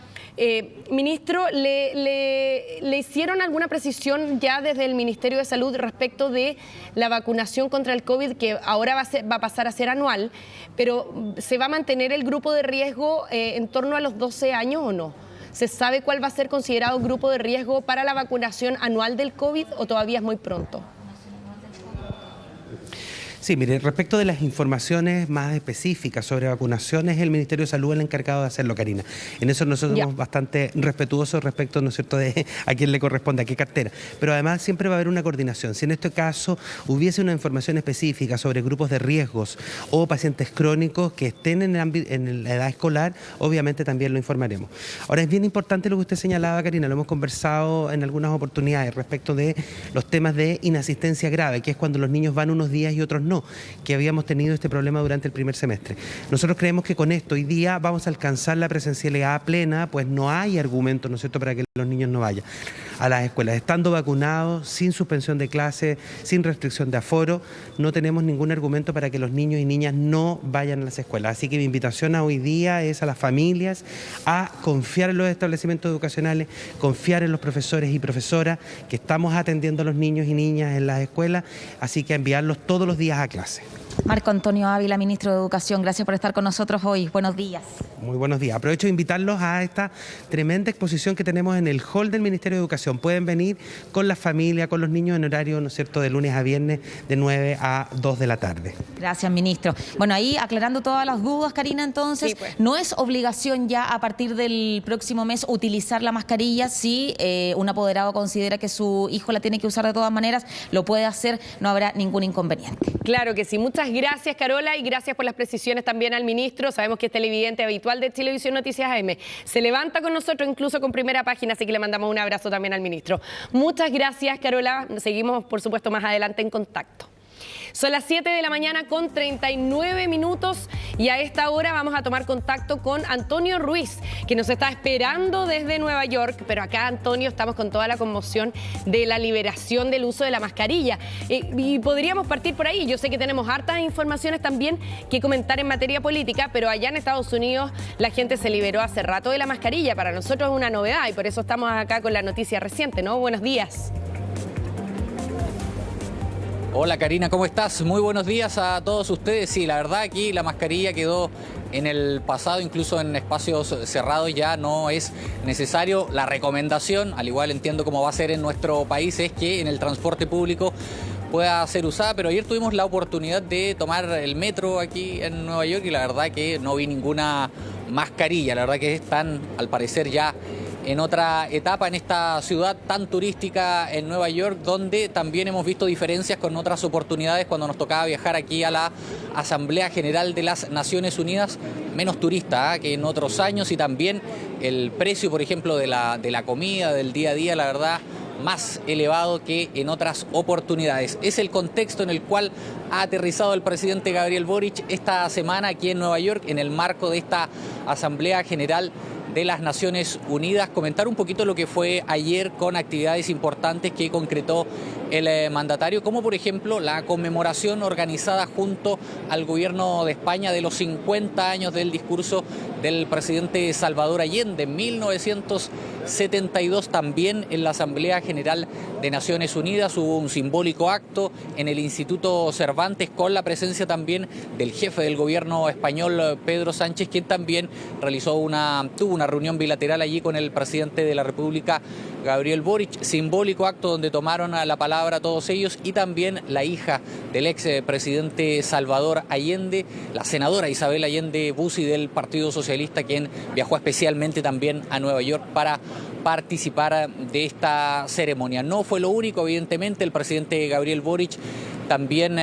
ministro, ¿le hicieron alguna precisión ya desde el Ministerio de Salud respecto de la vacunación contra el COVID, que ahora va a pasar a ser anual, pero se va a mantener el grupo de riesgo en torno a los 12 años o no? ¿Se sabe cuál va a ser considerado grupo de riesgo para la vacunación anual del COVID o todavía es muy pronto? Sí, mire, respecto de las informaciones más específicas sobre vacunaciones, el Ministerio de Salud es el encargado de hacerlo, Karina. En eso nosotros somos bastante respetuosos respecto, ¿no es cierto?, de a quién le corresponde, a qué cartera. Pero además siempre va a haber una coordinación. Si en este caso hubiese una información específica sobre grupos de riesgos o pacientes crónicos que estén en la edad escolar, obviamente también lo informaremos. Ahora, es bien importante lo que usted señalaba, Karina, lo hemos conversado en algunas oportunidades respecto de los temas de inasistencia grave, que es cuando los niños van unos días y otros no, que habíamos tenido este problema durante el primer semestre. Nosotros creemos que con esto hoy día vamos a alcanzar la presencialidad plena, pues no hay argumento, ¿no es cierto?, para que los niños no vayan a las escuelas. Estando vacunados, sin suspensión de clase, sin restricción de aforo, no tenemos ningún argumento para que los niños y niñas no vayan a las escuelas. Así que mi invitación a hoy día es a las familias a confiar en los establecimientos educacionales, confiar en los profesores y profesoras que estamos atendiendo a los niños y niñas en las escuelas, así que a enviarlos todos los días a clase. Marco Antonio Ávila, ministro de Educación, gracias por estar con nosotros hoy. Buenos días. Muy buenos días. Aprovecho de invitarlos a esta tremenda exposición que tenemos en el hall del Ministerio de Educación. Pueden venir con la familia, con los niños en horario, ¿no es cierto?, de lunes a viernes de 9 a 2 de la tarde. Gracias, ministro. Bueno, ahí aclarando todas las dudas, Karina, entonces, sí, pues, no es obligación ya a partir del próximo mes utilizar la mascarilla. Si un apoderado considera que su hijo la tiene que usar de todas maneras, lo puede hacer, no habrá ningún inconveniente. Claro que sí. Muchas gracias, Carola, y gracias por las precisiones también al ministro. Sabemos que es televidente habitual de Televisión Noticias AM. Se levanta con nosotros incluso con Primera Página, así que le mandamos un abrazo también al ministro. Muchas gracias, Carola. Seguimos, por supuesto, más adelante en contacto. Son las 7 de la mañana con 39 minutos y a esta hora vamos a tomar contacto con Antonio Ruiz, que nos está esperando desde Nueva York. Pero acá, Antonio, estamos con toda la conmoción de la liberación del uso de la mascarilla. Y podríamos partir por ahí. Yo sé que tenemos hartas informaciones también que comentar en materia política, pero allá en Estados Unidos la gente se liberó hace rato de la mascarilla. Para nosotros es una novedad y por eso estamos acá con la noticia reciente, ¿no? Buenos días. Hola Karina, ¿cómo estás? Muy buenos días a todos ustedes. Sí, la verdad aquí la mascarilla quedó en el pasado, incluso en espacios cerrados ya no es necesario. La recomendación, al igual entiendo cómo va a ser en nuestro país, es que en el transporte público pueda ser usada, pero ayer tuvimos la oportunidad de tomar el metro aquí en Nueva York y la verdad que no vi ninguna mascarilla. La verdad que están, al parecer, ya en otra etapa en esta ciudad tan turística en Nueva York, donde también hemos visto diferencias con otras oportunidades cuando nos tocaba viajar aquí a la Asamblea General de las Naciones Unidas, menos turista que en otros años, y también el precio, por ejemplo, de la comida, del día a día, la verdad, más elevado que en otras oportunidades. Es el contexto en el cual ha aterrizado el presidente Gabriel Boric esta semana aquí en Nueva York en el marco de esta Asamblea General de las Naciones Unidas. Comentar un poquito lo que fue ayer con actividades importantes que concretó el mandatario, como por ejemplo la conmemoración organizada junto al gobierno de España de los 50 años del discurso del presidente Salvador Allende en 1972. También en la Asamblea General de Naciones Unidas hubo un simbólico acto en el Instituto Cervantes con la presencia también del jefe del gobierno español, Pedro Sánchez, quien también tuvo una reunión bilateral allí con el presidente de la República, Gabriel Boric. Simbólico acto donde tomaron la palabra todos ellos, y también la hija del ex presidente Salvador Allende, la senadora Isabel Allende Bussi del Partido Socialista, quien viajó especialmente también a Nueva York para participar de esta ceremonia. No fue lo único, evidentemente. El presidente Gabriel Boric también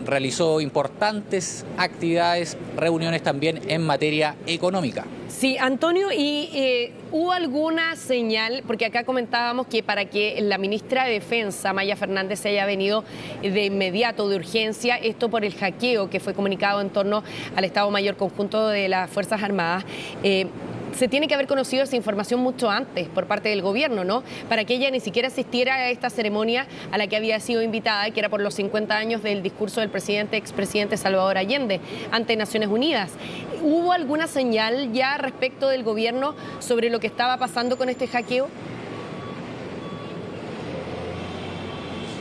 realizó importantes actividades, reuniones también en materia económica. Sí, Antonio, y ¿hubo alguna señal? Porque acá comentábamos que para que la ministra de Defensa, Maya Fernández, se haya venido de inmediato, de urgencia, esto por el hackeo que fue comunicado en torno al Estado Mayor Conjunto de las Fuerzas Armadas. se tiene que haber conocido esa información mucho antes por parte del gobierno, ¿no? Para que ella ni siquiera asistiera a esta ceremonia a la que había sido invitada, y que era por los 50 años del discurso del expresidente Salvador Allende ante Naciones Unidas. ¿Hubo alguna señal ya respecto del gobierno sobre lo que estaba pasando con este hackeo?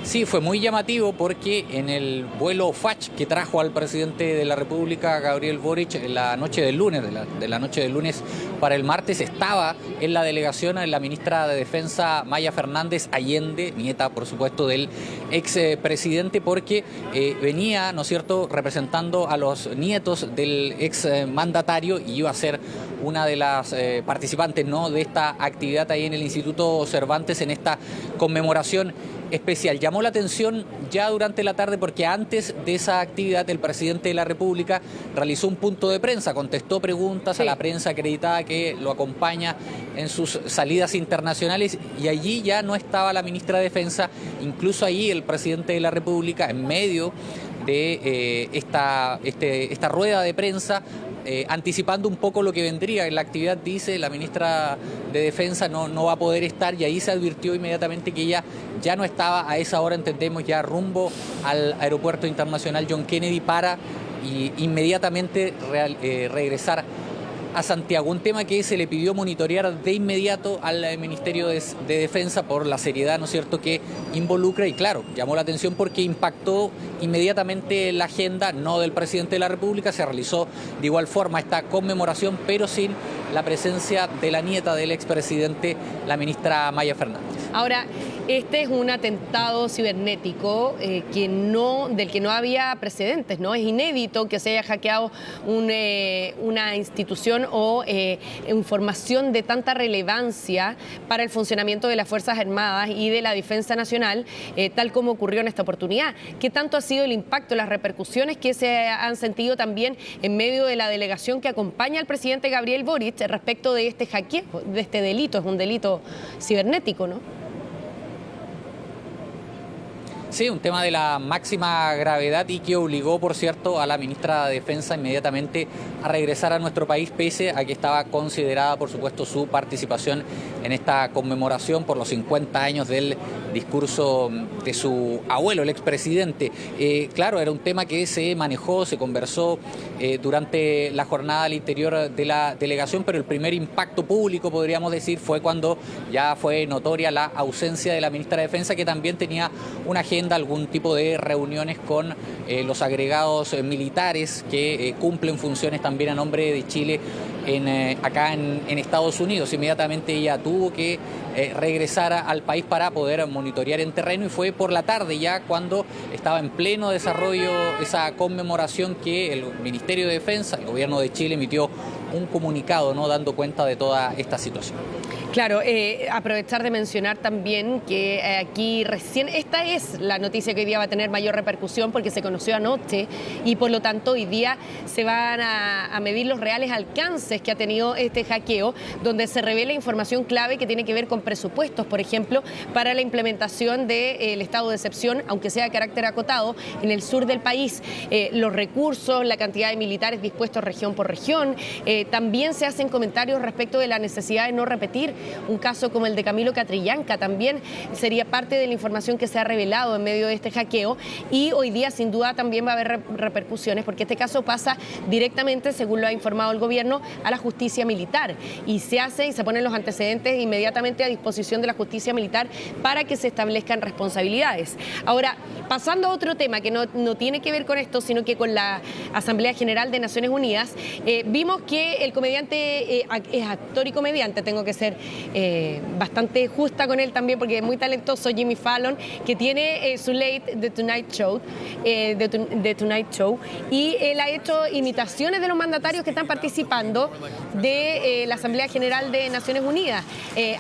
Sí, fue muy llamativo porque en el vuelo FACH que trajo al presidente de la República, Gabriel Boric, en la noche del lunes, de la noche del lunes para el martes, estaba en la delegación la ministra de Defensa, Maya Fernández Allende, nieta, por supuesto, del expresidente, porque venía, ¿no es cierto?, representando a los nietos del exmandatario y iba a ser una de las participantes, ¿no?, de esta actividad ahí en el Instituto Cervantes, en esta conmemoración especial. Llamó la atención ya durante la tarde porque antes de esa actividad el presidente de la República realizó un punto de prensa, contestó preguntas a la prensa acreditada que lo acompaña en sus salidas internacionales, y allí ya no estaba la ministra de Defensa. Incluso ahí el presidente de la República, en medio de esta rueda de prensa, anticipando un poco lo que vendría en la actividad, dice la ministra de Defensa no va a poder estar, y ahí se advirtió inmediatamente que ella ya no estaba a esa hora, entendemos, ya rumbo al Aeropuerto Internacional John Kennedy para inmediatamente regresar a Santiago. Un tema que se le pidió monitorear de inmediato al Ministerio de Defensa por la seriedad, ¿no es cierto?, que involucra, y claro, llamó la atención porque impactó inmediatamente la agenda, no del presidente de la República. Se realizó de igual forma esta conmemoración, pero sin la presencia de la nieta del expresidente, la ministra Maya Fernández. Ahora, este es un atentado cibernético del que no había precedentes, ¿no? Es inédito que se haya hackeado una institución o información de tanta relevancia para el funcionamiento de las Fuerzas Armadas y de la Defensa Nacional, tal como ocurrió en esta oportunidad. ¿Qué tanto ha sido el impacto, las repercusiones que se han sentido también en medio de la delegación que acompaña al presidente Gabriel Boric respecto de este hackeo, de este delito? Es un delito cibernético, ¿no? Sí, un tema de la máxima gravedad y que obligó, por cierto, a la ministra de Defensa inmediatamente a regresar a nuestro país, pese a que estaba considerada, por supuesto, su participación en esta conmemoración por los 50 años del discurso de su abuelo, el expresidente. Claro, era un tema que se manejó, se conversó durante la jornada al interior de la delegación, pero el primer impacto público, podríamos decir, fue cuando ya fue notoria la ausencia de la ministra de Defensa, que también tenía una agenda, algún tipo de reuniones con los agregados militares que cumplen funciones también a nombre de Chile acá en Estados Unidos. Inmediatamente ella tuvo que regresar al país para poder monitorear en terreno, y fue por la tarde ya cuando estaba en pleno desarrollo esa conmemoración que el Ministerio de Defensa, el gobierno de Chile, emitió un comunicado, ¿no?, dando cuenta de toda esta situación. Claro, aprovechar de mencionar también que aquí recién, esta es la noticia que hoy día va a tener mayor repercusión porque se conoció anoche, y por lo tanto hoy día se van a medir los reales alcances que ha tenido este hackeo, donde se revela información clave que tiene que ver con presupuestos, por ejemplo, para la implementación del estado de excepción, aunque sea de carácter acotado, en el sur del país. Los recursos, la cantidad de militares dispuestos región por región. También se hacen comentarios respecto de la necesidad de no repetir un caso como el de Camilo Catrillanca. También sería parte de la información que se ha revelado en medio de este hackeo, y hoy día sin duda también va a haber repercusiones porque este caso pasa directamente, según lo ha informado el gobierno, a la justicia militar, y se ponen los antecedentes inmediatamente a disposición de la justicia militar para que se establezcan responsabilidades. Ahora, pasando a otro tema que no tiene que ver con esto, sino que con la Asamblea General de Naciones Unidas, vimos que el comediante, es actor y comediante, tengo que ser bastante justa con él también porque es muy talentoso, Jimmy Fallon, que tiene su Late The Tonight Show, The Tonight Show, y él ha hecho imitaciones de los mandatarios que están participando de la Asamblea General de Naciones Unidas.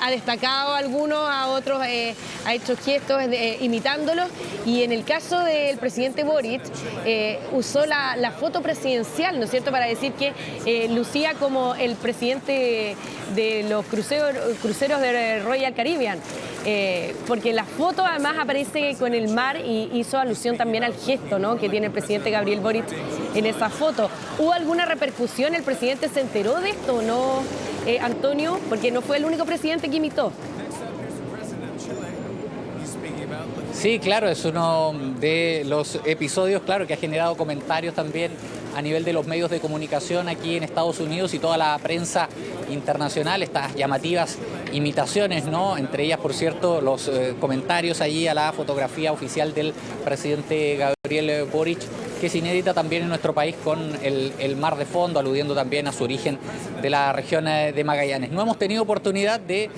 Ha destacado a algunos, a otros ha hecho gestos imitándolos, y en el caso del presidente Boric usó la foto presidencial, ¿no es cierto?, para decir que lucía como el presidente de los cruceros de Royal Caribbean, porque la foto además aparece con el mar y hizo alusión también al gesto, ¿no?, que tiene el presidente Gabriel Boric en esa foto. ¿Hubo alguna repercusión? ¿El presidente se enteró de esto o no? Antonio, porque no fue el único presidente que imitó. Sí, claro, es uno de los episodios, claro, que ha generado comentarios también a nivel de los medios de comunicación aquí en Estados Unidos y toda la prensa internacional, estas llamativas imitaciones, ¿no? Entre ellas, por cierto, los comentarios allí a la fotografía oficial del presidente Gabriel Boric, que es inédita también en nuestro país con el mar de fondo, aludiendo también a su origen de la región de Magallanes. No hemos tenido oportunidad de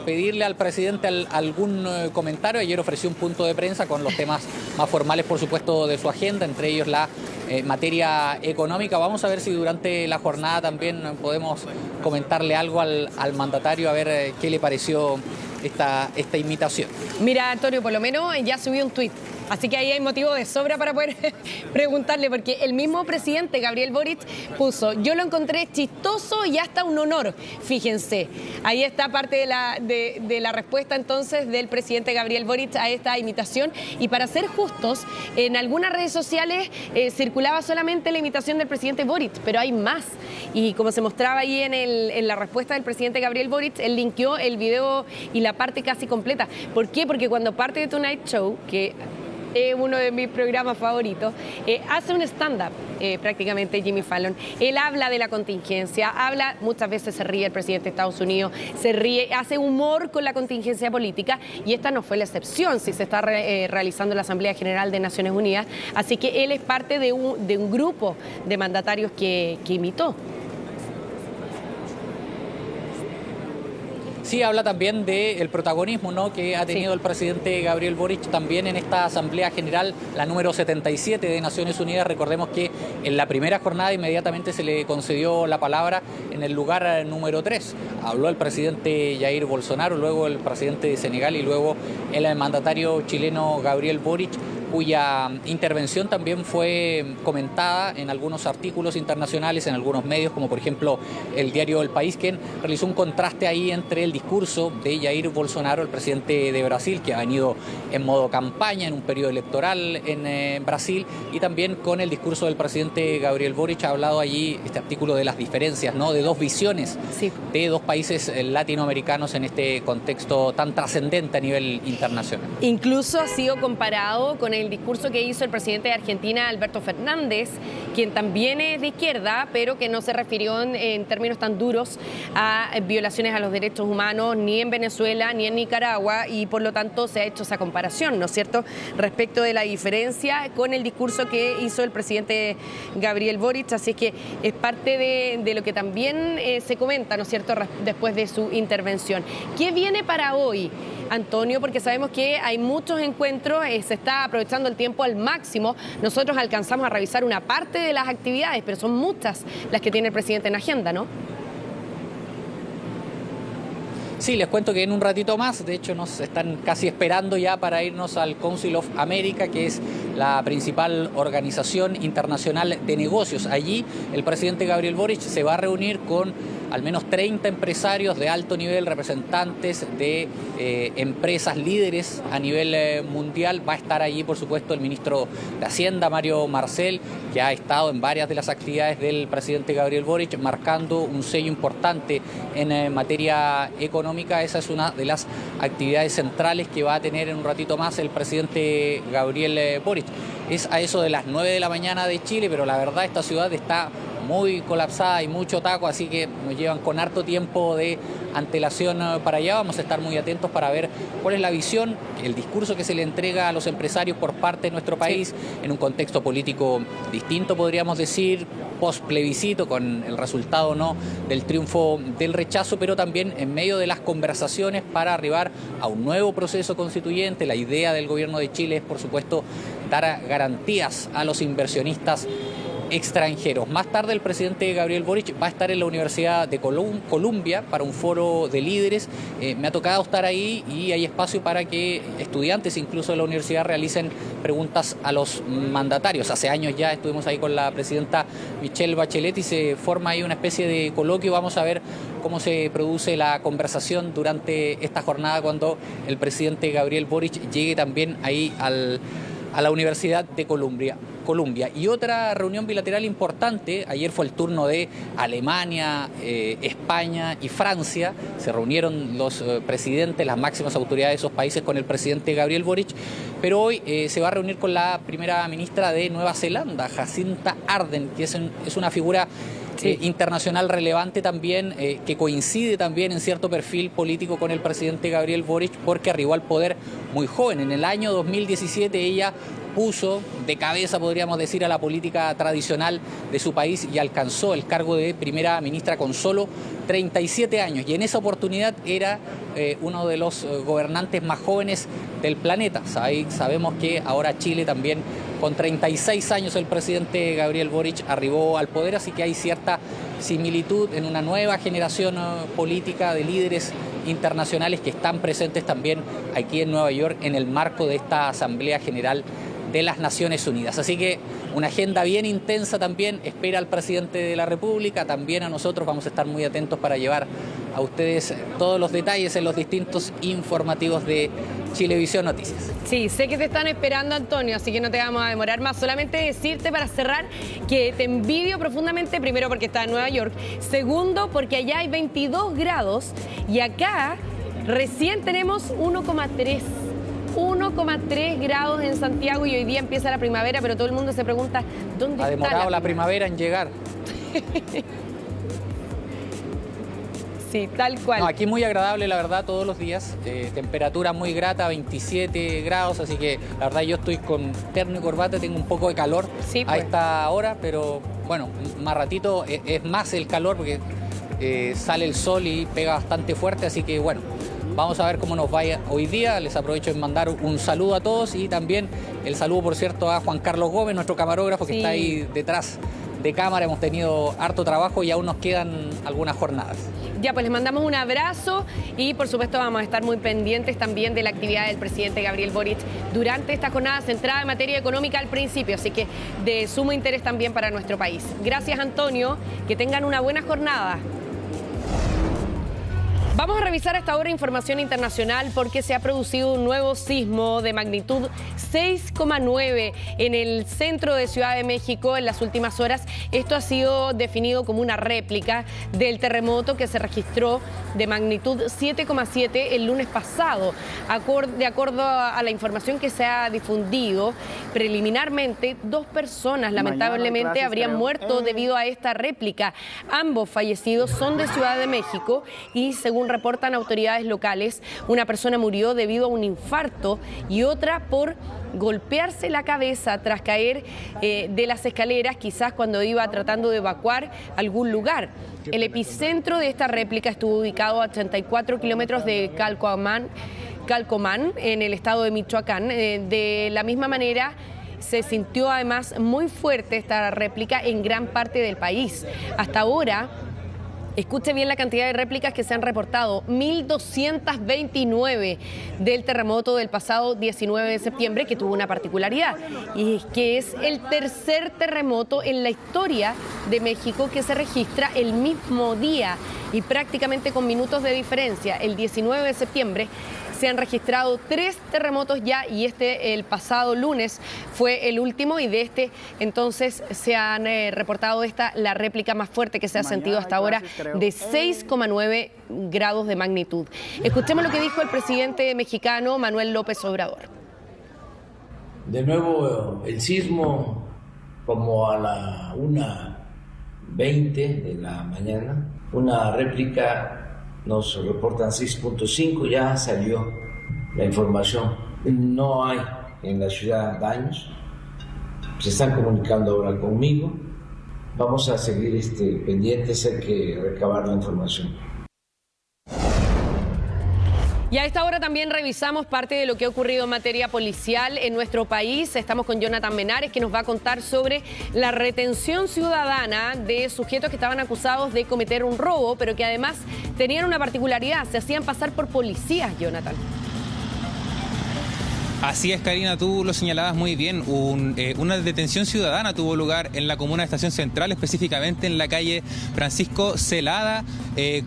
pedirle al presidente algún comentario. Ayer ofreció un punto de prensa con los temas más formales, por supuesto, de su agenda, entre ellos la materia económica. Vamos a ver si durante la jornada también podemos comentarle algo al mandatario, a ver qué le pareció esta imitación. Mira, Antonio, por lo menos ya subió un tuit. Así que ahí hay motivo de sobra para poder preguntarle, porque el mismo presidente Gabriel Boric puso: yo lo encontré chistoso y hasta un honor. Fíjense, ahí está parte de la respuesta entonces del presidente Gabriel Boric a esta imitación. Y para ser justos, en algunas redes sociales circulaba solamente la imitación del presidente Boric, pero hay más. Y como se mostraba ahí en la respuesta del presidente Gabriel Boric, él linkeó el video y la parte casi completa. ¿Por qué? Porque cuando parte de Tonight Show, que es uno de mis programas favoritos, hace un stand-up prácticamente Jimmy Fallon. Él habla de la contingencia, muchas veces se ríe el presidente de Estados Unidos, se ríe, hace humor con la contingencia política, y esta no fue la excepción si se está realizando la Asamblea General de Naciones Unidas. Así que él es parte de un grupo de mandatarios que imitó. Sí, habla también del protagonismo, ¿no?, que ha tenido el presidente Gabriel Boric también en esta Asamblea General, la número 77 de Naciones Unidas. Recordemos que en la primera jornada inmediatamente se le concedió la palabra en el lugar número 3. Habló el presidente Jair Bolsonaro, luego el presidente de Senegal y luego el mandatario chileno Gabriel Boric, cuya intervención también fue comentada en algunos artículos internacionales, en algunos medios, como por ejemplo el diario El País, que realizó un contraste ahí entre el discurso de Jair Bolsonaro, el presidente de Brasil, que ha venido en modo campaña en un periodo electoral en Brasil, y también con el discurso del presidente Gabriel Boric. Ha hablado allí este artículo de las diferencias, ¿no?, de dos visiones de dos países latinoamericanos en este contexto tan trascendente a nivel internacional. Incluso ha sido comparado con el discurso que hizo el presidente de Argentina, Alberto Fernández, quien también es de izquierda, pero que no se refirió en términos tan duros a violaciones a los derechos humanos ni en Venezuela ni en Nicaragua, y por lo tanto se ha hecho esa comparación, ¿no es cierto?, respecto de la diferencia con el discurso que hizo el presidente Gabriel Boric. Así que es parte de lo que también se comenta, ¿no es cierto?, después de su intervención. ¿Qué viene para hoy, Antonio? Porque sabemos que hay muchos encuentros, se está aprovechando el tiempo al máximo. Nosotros alcanzamos a revisar una parte de las actividades, pero son muchas las que tiene el presidente en agenda, ¿no? Sí, les cuento que en un ratito más, de hecho nos están casi esperando ya para irnos al Council of America, que es la principal organización internacional de negocios. Allí el presidente Gabriel Boric se va a reunir con al menos 30 empresarios de alto nivel, representantes de empresas líderes a nivel mundial. Va a estar allí, por supuesto, el ministro de Hacienda, Mario Marcel, que ha estado en varias de las actividades del presidente Gabriel Boric, marcando un sello importante en materia económica. Esa es una de las actividades centrales que va a tener en un ratito más el presidente Gabriel Boric. Es a eso de las 9 de la mañana de Chile, pero la verdad esta ciudad está muy colapsada y mucho taco, así que nos llevan con harto tiempo de antelación para allá. Vamos a estar muy atentos para ver cuál es la visión, el discurso que se le entrega a los empresarios por parte de nuestro país, en un contexto político distinto, podríamos decir, post plebiscito, con el resultado no del triunfo del rechazo, pero también en medio de las conversaciones para arribar a un nuevo proceso constituyente. La idea del gobierno de Chile es, por supuesto, dar garantías a los inversionistas extranjeros. Más tarde el presidente Gabriel Boric va a estar en la Universidad de Columbia para un foro de líderes. Me ha tocado estar ahí y hay espacio para que estudiantes incluso de la universidad realicen preguntas a los mandatarios. Hace años ya estuvimos ahí con la presidenta Michelle Bachelet y se forma ahí una especie de coloquio. Vamos a ver cómo se produce la conversación durante esta jornada cuando el presidente Gabriel Boric llegue también ahí a la Universidad de Columbia. Y otra reunión bilateral importante, ayer fue el turno de Alemania, España y Francia. Se reunieron los presidentes, las máximas autoridades de esos países con el presidente Gabriel Boric, pero hoy se va a reunir con la primera ministra de Nueva Zelanda, Jacinta Ardern, que es una figura internacional relevante también, que coincide también en cierto perfil político con el presidente Gabriel Boric, porque arribó al poder muy joven. En el año 2017 ella puso de cabeza, podríamos decir, a la política tradicional de su país y alcanzó el cargo de primera ministra con solo 37 años. Y en esa oportunidad era uno de los gobernantes más jóvenes del planeta. Sabemos que ahora Chile también, con 36 años, el presidente Gabriel Boric arribó al poder, así que hay cierta similitud en una nueva generación política de líderes internacionales que están presentes también aquí en Nueva York en el marco de esta Asamblea General de las Naciones Unidas. Así que una agenda bien intensa también espera al presidente de la República, también a nosotros. Vamos a estar muy atentos para llevar a ustedes todos los detalles en los distintos informativos de Chilevisión Noticias. Sí, sé que te están esperando, Antonio, así que no te vamos a demorar más. Solamente decirte para cerrar que te envidio profundamente, primero porque está en Nueva York, segundo porque allá hay 22 grados y acá recién tenemos 1,3 grados en Santiago y hoy día empieza la primavera, pero todo el mundo se pregunta ¿dónde está la primavera en llegar? Sí, tal cual. No, aquí muy agradable, la verdad, todos los días. Temperatura muy grata, 27 grados, así que la verdad yo estoy con terno y corbata, tengo un poco de calor a esta hora, pero bueno, más ratito es más el calor porque sale el sol y pega bastante fuerte, así que bueno, vamos a ver cómo nos vaya hoy día. Les aprovecho en mandar un saludo a todos y también el saludo, por cierto, a Juan Carlos Gómez, nuestro camarógrafo que está ahí detrás de cámara. Hemos tenido harto trabajo y aún nos quedan algunas jornadas. Ya, pues les mandamos un abrazo y por supuesto vamos a estar muy pendientes también de la actividad del presidente Gabriel Boric durante esta jornada centrada en materia económica al principio, así que de sumo interés también para nuestro país. Gracias, Antonio, que tengan una buena jornada. Vamos a revisar hasta ahora información internacional porque se ha producido un nuevo sismo de magnitud 6,9 en el centro de Ciudad de México en las últimas horas. Esto ha sido definido como una réplica del terremoto que se registró de magnitud 7,7 el lunes pasado. De acuerdo a la información que se ha difundido, preliminarmente 2 personas lamentablemente habrían muerto debido a esta réplica. Ambos fallecidos son de Ciudad de México y según reportan autoridades locales, una persona murió debido a un infarto y otra por golpearse la cabeza tras caer de las escaleras, quizás cuando iba tratando de evacuar algún lugar. El epicentro de esta réplica estuvo ubicado a 84 kilómetros de Calcomán, en el estado de Michoacán. De la misma manera, se sintió además muy fuerte esta réplica en gran parte del país. Hasta ahora, escuche bien la cantidad de réplicas que se han reportado, 1.229 del terremoto del pasado 19 de septiembre, que tuvo una particularidad, y es que es el tercer terremoto en la historia de México que se registra el mismo día y prácticamente con minutos de diferencia. El 19 de septiembre se han registrado 3 terremotos ya y el pasado lunes fue el último y de este entonces se han reportado la réplica más fuerte que se ha sentido hasta ahora de 6,9 grados de magnitud. Escuchemos lo que dijo el presidente mexicano Manuel López Obrador. De nuevo el sismo como a la 1:20 de la mañana, una réplica. Nos reportan 6.5, ya salió la información. No hay en la ciudad daños. Se están comunicando ahora conmigo. Vamos a seguir pendientes, hay que recabar la información. Y a esta hora también revisamos parte de lo que ha ocurrido en materia policial en nuestro país. Estamos con Jonathan Menares, que nos va a contar sobre la retención ciudadana de sujetos que estaban acusados de cometer un robo, pero que además tenían una particularidad, se hacían pasar por policías, Jonathan. Así es, Karina, tú lo señalabas muy bien. Una detención ciudadana tuvo lugar en la comuna de Estación Central, específicamente en la calle Francisco Celada,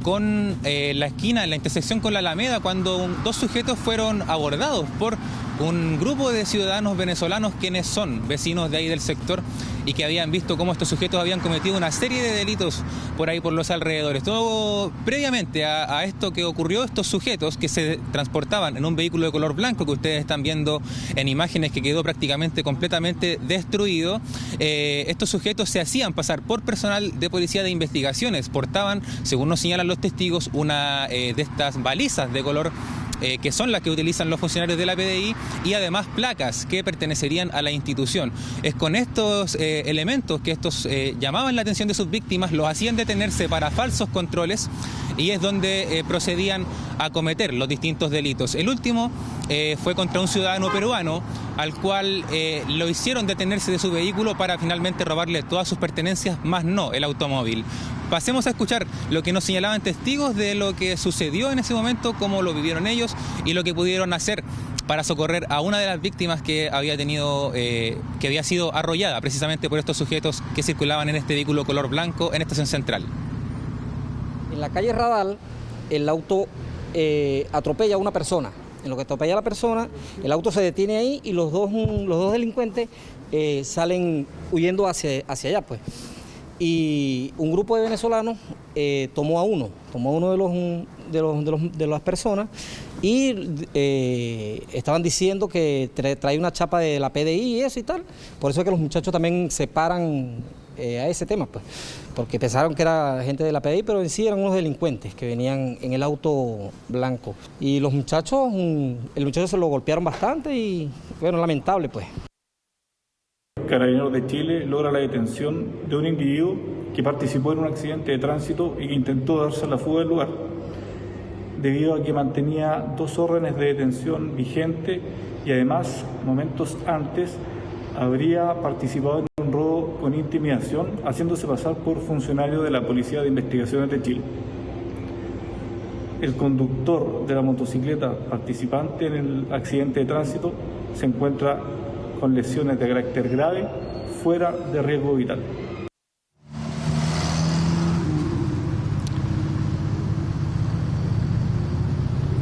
con la esquina, en la intersección con la Alameda, cuando dos sujetos fueron abordados por un grupo de ciudadanos venezolanos quienes son vecinos de ahí del sector y que habían visto cómo estos sujetos habían cometido una serie de delitos por ahí por los alrededores. Todo previamente a esto que ocurrió, estos sujetos que se transportaban en un vehículo de color blanco que ustedes están viendo en imágenes, que quedó prácticamente completamente destruido, estos sujetos se hacían pasar por personal de policía de investigaciones, portaban, según nos señalan los testigos, una de estas balizas de color que son las que utilizan los funcionarios de la PDI, y además placas que pertenecerían a la institución. Es con estos elementos que estos llamaban la atención de sus víctimas, los hacían detenerse para falsos controles, y es donde procedían a cometer los distintos delitos. El último fue contra un ciudadano peruano, al cual lo hicieron detenerse de su vehículo para finalmente robarle todas sus pertenencias, más no el automóvil. Pasemos a escuchar lo que nos señalaban testigos de lo que sucedió en ese momento, cómo lo vivieron ellos y lo que pudieron hacer para socorrer a una de las víctimas que había tenido, que había sido arrollada precisamente por estos sujetos que circulaban en este vehículo color blanco en Estación Central. En la calle Radal, el auto atropella a una persona. En lo que atropella a la persona, el auto se detiene ahí y los dos delincuentes salen huyendo hacia allá, pues. Y un grupo de venezolanos tomó a uno de las personas y estaban diciendo que trae una chapa de la PDI y eso y tal. Por eso es que los muchachos también se paran a ese tema, pues, porque pensaron que era gente de la PDI, pero en sí eran unos delincuentes que venían en el auto blanco. Y los muchachos, el muchacho se lo golpearon bastante y, bueno, lamentable, pues. Carabineros de Chile logra la detención de un individuo que participó en un accidente de tránsito y que intentó darse la fuga del lugar, debido a que mantenía 2 órdenes de detención vigentes y además, momentos antes, habría participado en un robo con intimidación, haciéndose pasar por funcionario de la Policía de Investigaciones de Chile. El conductor de la motocicleta participante en el accidente de tránsito se encuentra con lesiones de carácter grave, fuera de riesgo vital.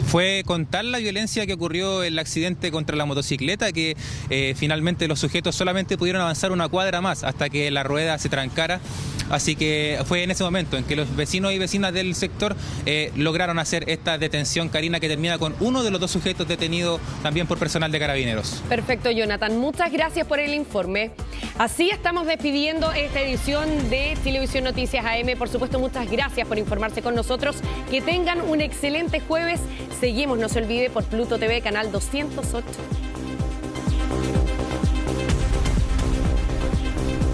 Fue con tal la violencia que ocurrió el accidente contra la motocicleta que finalmente los sujetos solamente pudieron avanzar una cuadra más hasta que la rueda se trancara. Así que fue en ese momento en que los vecinos y vecinas del sector lograron hacer esta detención, Karina, que termina con uno de los 2 sujetos detenidos también por personal de Carabineros. Perfecto, Jonathan. Muchas gracias por el informe. Así estamos despidiendo esta edición de Chilevisión Noticias AM. Por supuesto, muchas gracias por informarse con nosotros. Que tengan un excelente jueves. Seguimos, no se olvide, por Pluto TV, canal 208.